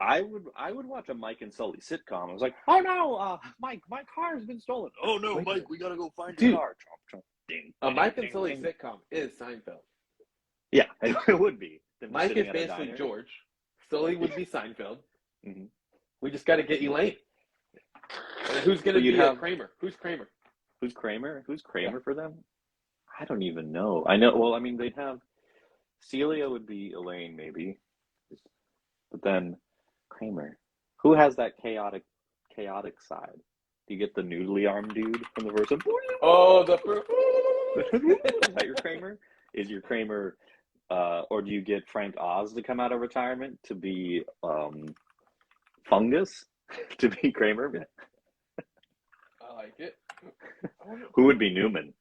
I would watch a Mike and Sully sitcom. I was like, oh no, Mike, my car's been stolen. Oh no, Mike, we gotta go find your car. Chomp, chomp, ding, a ding, Mike ding, and Sully ding. sitcom is Seinfeld. Yeah, it would be. Mike is basically George. Sully would be Seinfeld. Mm-hmm. We just got to get Elaine. And who's going to be Kramer? Who's Kramer? Who's Kramer? Who's Kramer for them? I don't even know. I know. Well, I mean, they'd have Celia would be Elaine, maybe, but then Kramer. Who has that chaotic side? Do you get the noodly arm dude from the verse of? Oh, is that your Kramer? Is your Kramer? Or do you get Frank Oz to come out of retirement to be Fungus to be Kramer? I like it. Who would be Newman?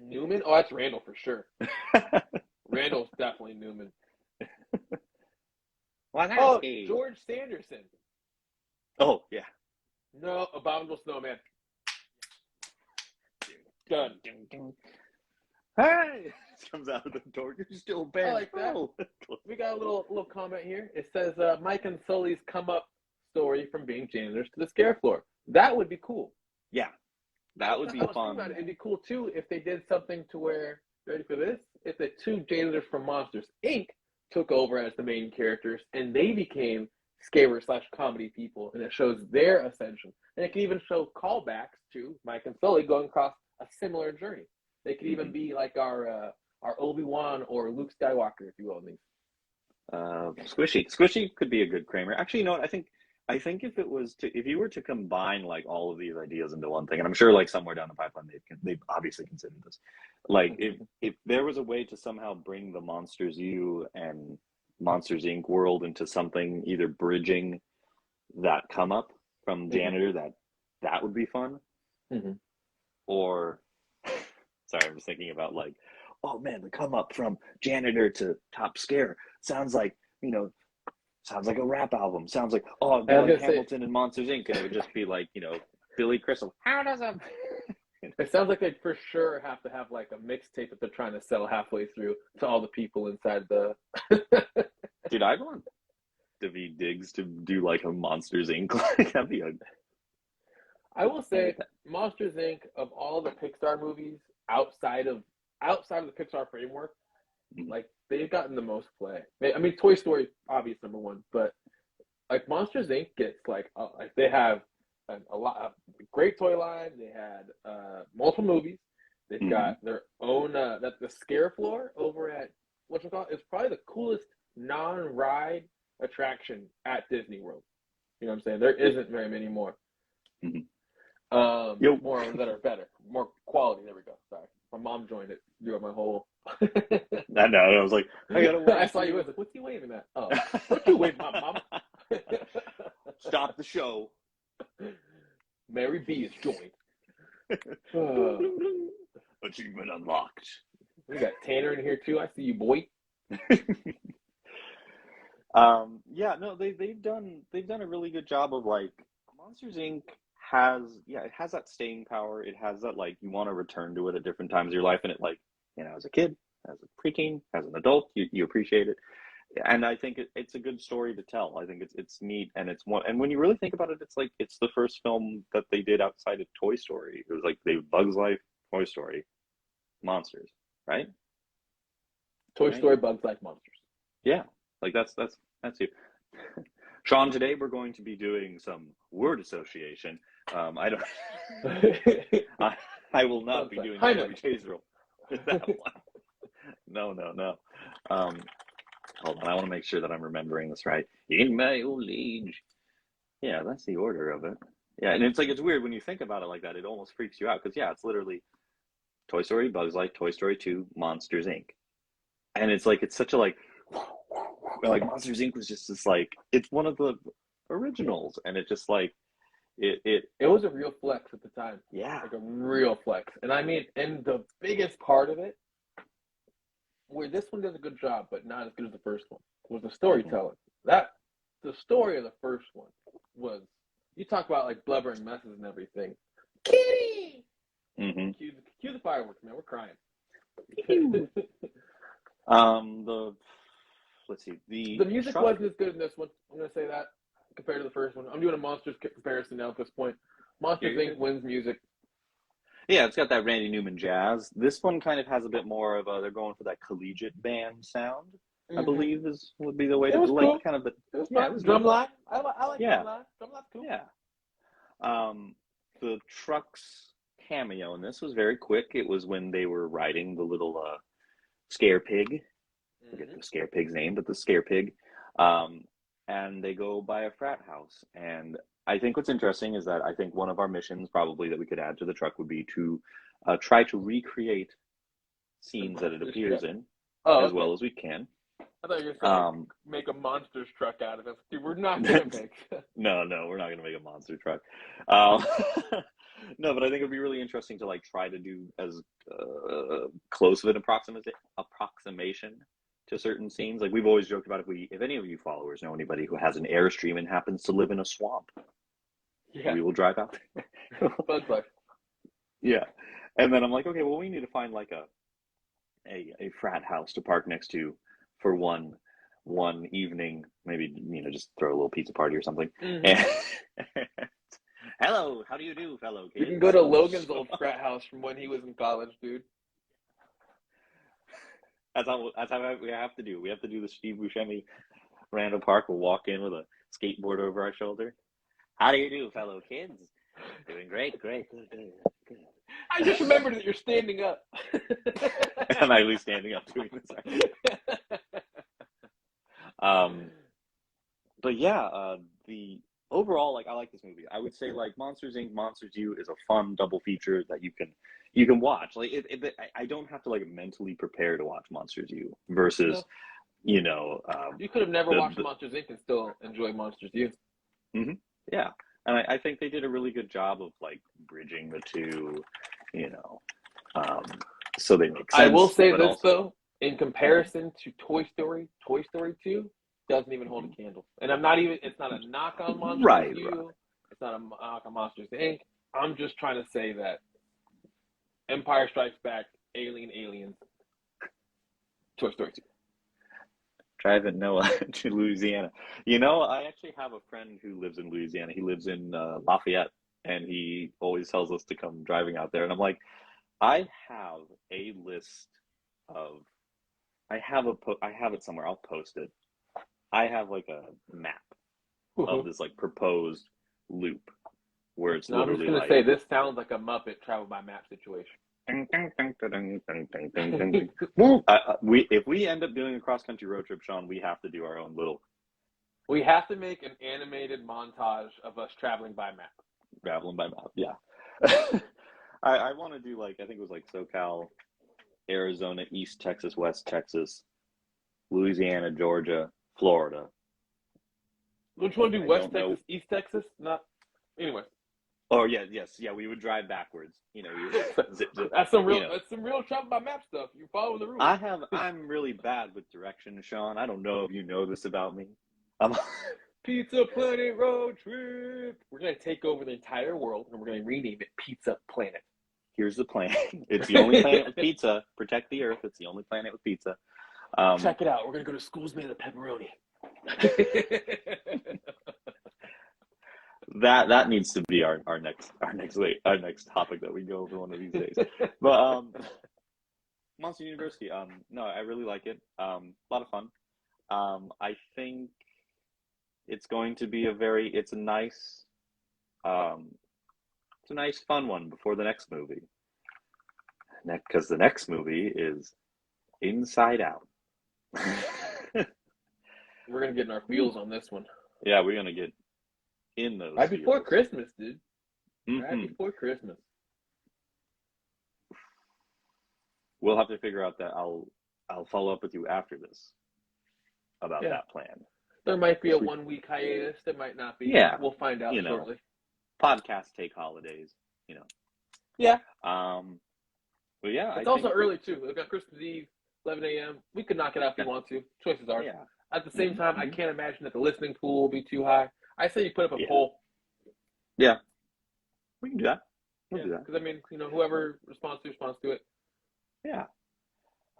Newman? Oh, that's Randall for sure. Randall's definitely Newman. Oh, George Sanderson. Oh, yeah. No, Abominable Snowman. Done. Hey! Comes out of the door. You're still bad. I like that. We got a little comment here. It says Mike and Sully's come up story from being janitors to the scare floor. That would be cool. Yeah, that would be fun. It'd be cool too if they did something to where, ready for this? If the two janitors from Monsters Inc. took over as the main characters and they became scarer/comedy people, and it shows their ascension. And it can even show callbacks to Mike and Sully going across a similar journey. They could even be like our Obi-Wan or Luke Skywalker, if you will. Squishy could be a good Kramer. Actually, you know what? I think if you were to combine like all of these ideas into one thing, and I'm sure like somewhere down the pipeline they've obviously considered this. Like if there was a way to somehow bring the Monsters U and Monsters Inc. world into something, either bridging that come up from janitor, that would be fun. Mm-hmm. Or sorry, I'm just thinking about like, oh man, the come up from janitor to top scare sounds like a rap album. Sounds like Billy Hamilton and Monsters Inc. And it would just be like, Billy Crystal. How does a It sounds like they'd for sure have to have like a mixtape that they're trying to sell halfway through to all the people inside the Dude, I'd want Daveed Diggs to do like a Monsters Inc. That'd be I will say Monsters Inc. of all the Pixar movies outside of the Pixar framework, like they've gotten the most play. I mean, Toy Story obvious number one, but like Monsters Inc. gets like they have a lot great toy line. They had multiple movies. They've got their own the scare floor over at it's probably the coolest non-ride attraction at Disney World. You know what I'm saying? There isn't very many more. More that are better, more quality. There we go. Sorry, my mom joined it. Doing my whole. I know. I was like, I saw you. I was like, what's he waving at? Oh, what you waving, mom? Stop the show. Mary B is joined. Achievement unlocked. We got Tanner in here too. I see you, boy. Yeah, no, they've done a really good job of like Monsters Inc. it has that staying power. It has that like you want to return to it at different times of your life, and it like as a kid, as a preteen, as an adult, you appreciate it. And I think it's a good story to tell. I think it's neat, and and when you really think about it, it's the first film that they did outside of Toy Story. It was like Bugs Life, Toy Story, Monsters, right? Toy Story, Bugs Life, Monsters. Yeah, like that's you. Sean, today we're going to be doing some word association. I don't. I will not be doing Chevy Chase rule. That one. No. Hold on, I want to make sure that I'm remembering this right. In my old age. Yeah, that's the order of it. Yeah, and it's like it's weird when you think about it like that. It almost freaks you out because yeah, it's literally Toy Story, Bugs Life, Toy Story 2, Monsters Inc. And it's like it's such a like Monsters Inc. was just this like it's one of the originals, and it just like It was a real flex at the time, yeah. like a real flex. And I mean, and the biggest part of it, where this one does a good job, but not as good as the first one, was the storytelling. That the story of the first one was you talk about like blubbering messes and everything. Kitty, cue the fireworks, man. We're crying. The let's see the music wasn't as good in this one. I'm gonna say that compared to the first one. I'm doing a Monsters comparison now at this point. Monsters Inc. wins music. Yeah, it's got that Randy Newman jazz. This one kind of has a bit more of a. They're going for that collegiate band sound. I believe would be the way to like cool. Kind of the. It was it was drumline. I like drumline. Drumline's cool. Yeah. The truck's cameo in this was very quick. It was when they were riding the little scare pig. I forget the scare pig's name, but the scare pig. And they go by a frat house. And I think what's interesting is that I think one of our missions probably that we could add to the truck would be to try to recreate scenes that it appears in as well as we can. I thought you were saying make a monsters truck out of it. Dude, we're not going to make No, we're not going to make a monster truck. No, but I think it'd be really interesting to like try to do as close of an approximation to certain scenes. Like we've always joked about if any of you followers know anybody who has an Airstream and happens to live in a swamp, we will drive out there. Bug life. Yeah. And then I'm like, okay, well, we need to find like a frat house to park next to for one evening, maybe, just throw a little pizza party or something. And, hello, how do you do, fellow kids? You can go to Logan's old frat house from when he was in college, dude. That's how we have to do. We have to do the Steve Buscemi Randall Park. We'll walk in with a skateboard over our shoulder. How do you do, fellow kids? Doing great. Good. I just remembered that you're standing up. I'm actually standing up doing this. But yeah, the overall, like I like this movie. I would say like Monsters Inc., Monsters U is a fun double feature that you can watch. Like I don't have to like mentally prepare to watch Monsters U versus you could have never watched Monsters Inc. and still enjoy Monsters U. Yeah, and I think they did a really good job of like bridging the two, so they make sense. I will say this though, in comparison to Toy Story 2 doesn't even hold a candle. And it's not a knock on Monsters U. It's not a knock on Monsters Inc. I'm just trying to say that Empire Strikes Back, Aliens, Toy Story 2. Driving Noah to Louisiana. I actually have a friend who lives in Louisiana. He lives in Lafayette, and he always tells us to come driving out there. And I'm like, I have a list of, I have it somewhere. I'll post it. I have like a map of this like proposed loop where it's literally I'm just gonna say this sounds like a Muppet travel by map situation. If we end up doing a cross country road trip, Sean, we have to do our own little. We have to make an animated montage of us traveling by map. Yeah. I want to do like I think it was like SoCal, Arizona, East Texas, West Texas, Louisiana, Georgia, Florida. Don't you want to do West Texas, East Texas? Not anyway. Oh yeah, we would drive backwards. That's some real travel by map stuff. You follow the rules. I'm really bad with directions, Sean. I don't know if you know this about me. Pizza Planet road trip. We're gonna take over the entire world and we're gonna rename it Pizza Planet. Here's the plan. It's the only planet with pizza. Protect the Earth. It's the only planet with pizza. Check it out. We're gonna go to schools made of pepperoni. That needs to be our next topic that we go over one of these days. But Monster University, no, I really like it. A lot of fun. I think it's going to be it's a nice fun one before the next movie. Because the next movie is Inside Out. We're gonna get in our feels on this one. Yeah, we're gonna get in those. Right before Christmas, dude. Right before Christmas. We'll have to figure out that. I'll follow up with you after this about that plan. There might be a 1 week hiatus. There might not be. Yeah. We'll find out shortly. Podcasts take holidays, Yeah. But yeah. It's also early, too. We've got Christmas Eve, 11 a.m. We could knock it out if we want to. Choice is ours. Yeah. At the same time, I can't imagine that the listening pool will be too high. I say you put up a poll. Yeah. We can do that. We'll do that. Because, whoever responds to it. Yeah.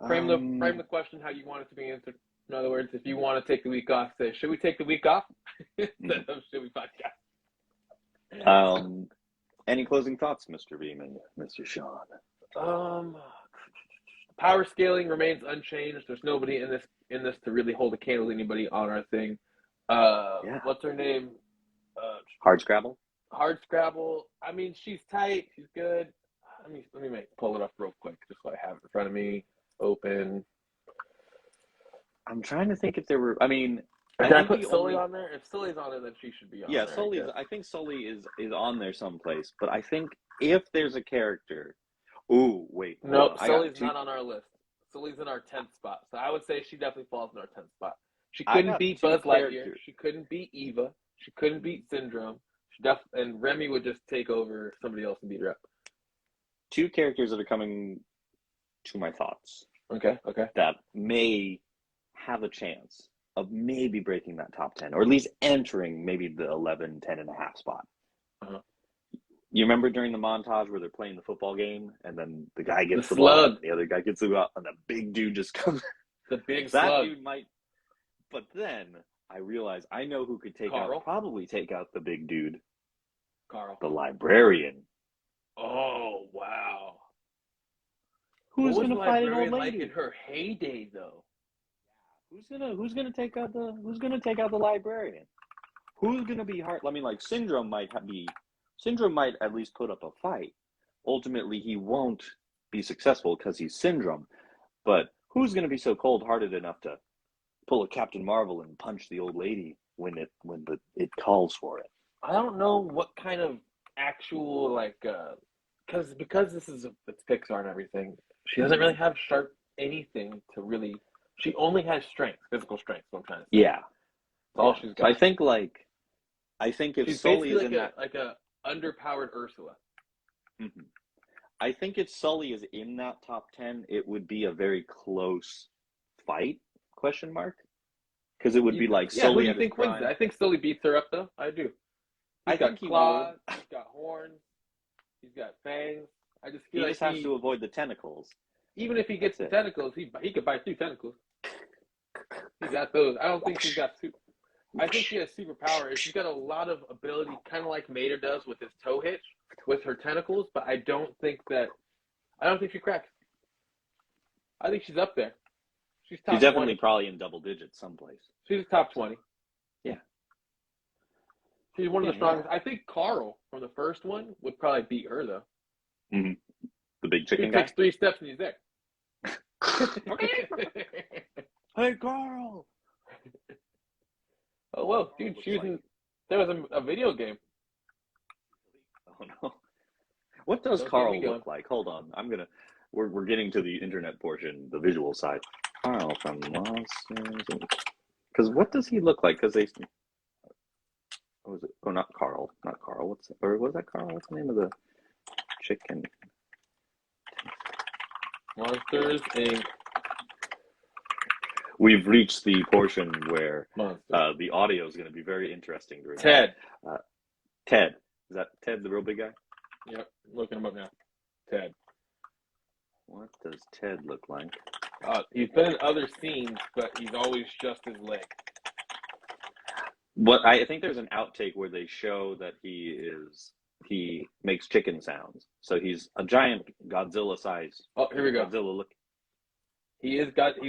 Frame the question how you want it to be answered. In other words, if you want to take the week off, say, should we take the week off? Instead of should we podcast? Any closing thoughts, Mr. Beeman, Mr. Sean? Power scaling remains unchanged. There's nobody in this to really hold a candle to anybody on our thing. What's her name? Hardscrabble? Hardscrabble. I mean, she's tight. She's good. Let me pull it up real quick just so I have it in front of me. Open. I'm trying to think if there were. I mean, can I put Sully on there? If Sully's on it, then she should be on there. Yeah, Sully. I think Sully is on there someplace. But I think if there's a character. Ooh, wait. No, Sully's not on our list. Sully's in our 10th spot. So I would say she definitely falls in our 10th spot. She couldn't beat Buzz Lightyear. She couldn't beat Eva. She couldn't beat Syndrome. And Remy would just take over somebody else and beat her up. 2 characters that are coming to my thoughts. Okay. That may have a chance of maybe breaking that top 10, or at least entering maybe the 11, 10 and a half spot. Uh-huh. You remember during the montage where they're playing the football game, and then the guy gets the slug. ball, and the other guy gets the ball, and the big dude just comes. The big that slug. Dude might. But then I realized I know who could probably take out the big dude. Carl. The librarian. Oh, wow. Who's going to fight an old lady? Like in her heyday, though. Who's gonna take out the librarian? Who's gonna be hard? I mean, like Syndrome might at least put up a fight. Ultimately, he won't be successful because he's Syndrome. But who's gonna be so cold-hearted enough to pull a Captain Marvel and punch the old lady when it calls for it? I don't know what kind of actual because it's Pixar and everything. She doesn't really have sharp anything to really. She only has strength, physical strength. What I'm trying to say. Yeah, that's all she's got. So I think if she's Sully is like a underpowered Ursula. Mm-hmm. I think if Sully is in that top 10, it would be a very close fight? Question mark? Because it would be like Sully. Who do you think wins? I think Sully beats her up, though. I do. He's got claws. He's got horns. He's got fangs. I just feel he just has to avoid the tentacles. Even if he gets the tentacles, he could bite through tentacles. He got those. I don't think she's got super. I think she has superpower. She's got a lot of ability, kind of like Mater does with his toe hitch, with her tentacles. But I don't think she cracks. I think she's up there. She's definitely 20. Probably in double digits someplace. She's top 20. Yeah. She's one of the strongest. I think Carl from the first one would probably beat her though. Mm-hmm. The big chicken guy. He takes 3 steps and he's there. Hey, Carl. Oh, whoa, dude, there was a video game. Oh, no. What does Carl look like? Hold on. We're getting to the internet portion, the visual side. Carl from Monsters. Because what does he look like? Because they. What was it? Oh, not Carl. Not Carl. Was that Carl? What's the name of the chicken? Monsters Inc. We've reached the portion where the audio is going to be very interesting. Ted. Ted. Is that Ted, the real big guy? Yep. Looking him up now. Ted. What does Ted look like? He's been in other scenes, but he's always just his leg. I think there's an outtake where they show that he makes chicken sounds. So he's a giant Godzilla size. Oh, here we go. Godzilla look. He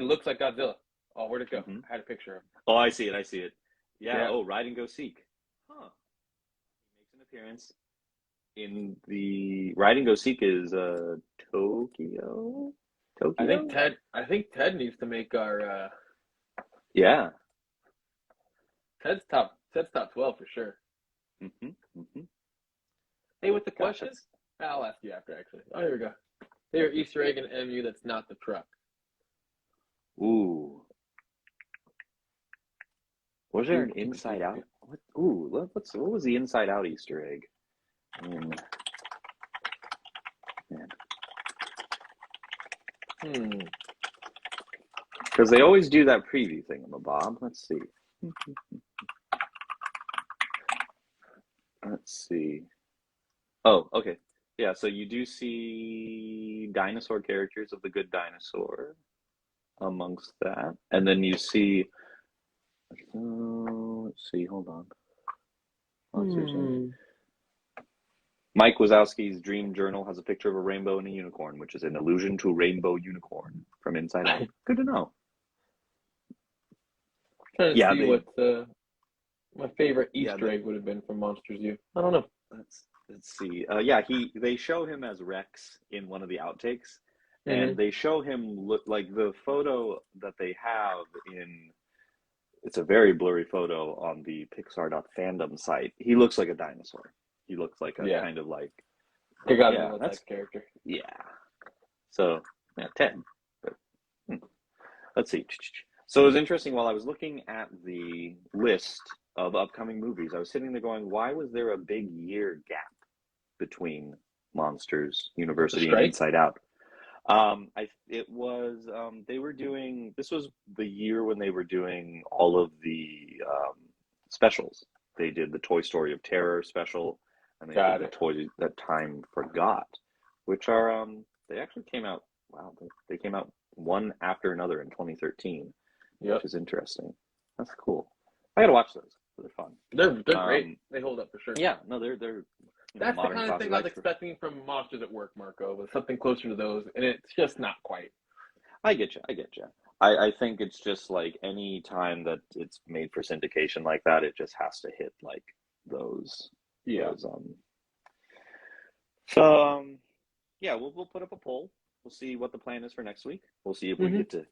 looks like Godzilla. Oh, where'd it go? Mm-hmm. I had a picture of him. Oh, I see it. Yeah. Oh, Ride and Go Seek. Huh. He makes an appearance in the Ride and Go Seek is Tokyo. I think Ted needs to make our. Yeah. Ted's top 12 for sure. Mm-hmm. Mm-hmm. Hey, with the God, question, I'll ask you after, actually. Oh, here we go. Favorite Easter egg in MU that's not the truck. Ooh. Was there an Inside Out? What was the Inside Out Easter egg? Man. Because they always do that preview thing, Bob. Let's see. Let's see. Oh, okay. Yeah, so you do see dinosaur characters of The Good Dinosaur amongst that. And then you see, let's see, hold on. Mike Wazowski's Dream Journal has a picture of a rainbow and a unicorn, which is an allusion to Rainbow Unicorn from Inside Out. Good to know. I'm trying to see what my favorite Easter egg would have been from Monsters U. I don't know. Let's see. They show him as Rex in one of the outtakes, and they show him look like the photo that they have in. It's a very blurry photo on the Pixar.fandom site. He looks like a dinosaur. He looks like a kind of like. That's character. Yeah. So 10. But, let's see. So it was interesting. While I was looking at the list of upcoming movies, I was sitting there going, "Why was there a big year gap between Monsters University and Inside Out?" They were doing. This was the year when they were doing all of the specials. They did the Toy Story of Terror special, and they did the Toys That Time Forgot, which are they actually came out. Wow, they came out one after another in 2013, which is interesting. That's cool. I gotta watch those. They're fun. They're great. They hold up for sure. Yeah, no, they're. That's the kind of thing I was expecting from Monsters at Work, Marco, was something closer to those, and it's just not quite. I get you. I think it's just like any time that it's made for syndication like that, it just has to hit like those. Yeah. We'll put up a poll. We'll see what the plan is for next week. We'll see if we get to.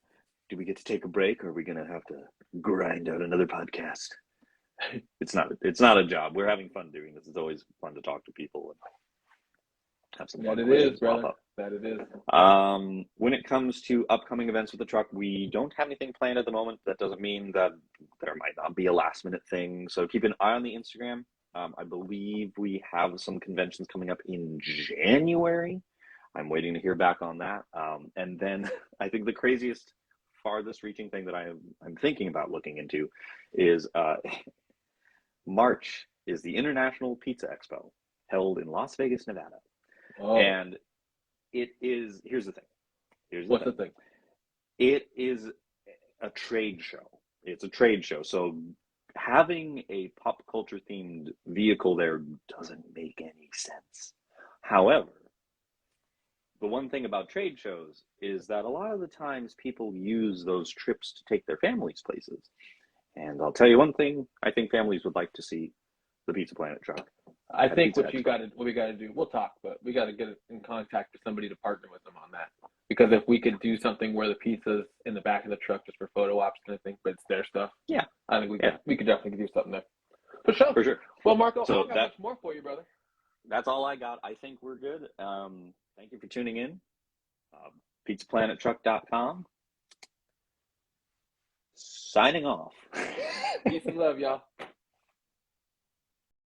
Do we get to take a break, or are we gonna have to grind out another podcast? It's not a job. We're having fun doing this. It's always fun to talk to people and have some fun. That it is, brother. That it is. When it comes to upcoming events with the truck, we don't have anything planned at the moment. That doesn't mean that there might not be a last minute thing. So keep an eye on the Instagram. I believe we have some conventions coming up in January. I'm waiting to hear back on that. And then I think the farthest reaching thing that I'm thinking about looking into is March is the International Pizza Expo held in Las Vegas, Nevada. Oh. And it is, here's the thing. What's the thing? It is a trade show. It's a trade show. So having a pop culture themed vehicle there doesn't make any sense. However, the one thing about trade shows is that a lot of the times people use those trips to take their families places. And I'll tell you one thing, I think families would like to see the Pizza Planet truck. I think what we got to do, we'll talk, but we got to get in contact with somebody to partner with them on that. Because if we could do something where the pizza's in the back of the truck just for photo ops and everything, but it's their stuff. Yeah. I think we could definitely do something there. For sure. Well, Marco, I don't got much more for you, brother. That's all I got. I think we're good. Thank you for tuning in. PizzaPlanetTruck.com. Signing off. Peace and love, y'all.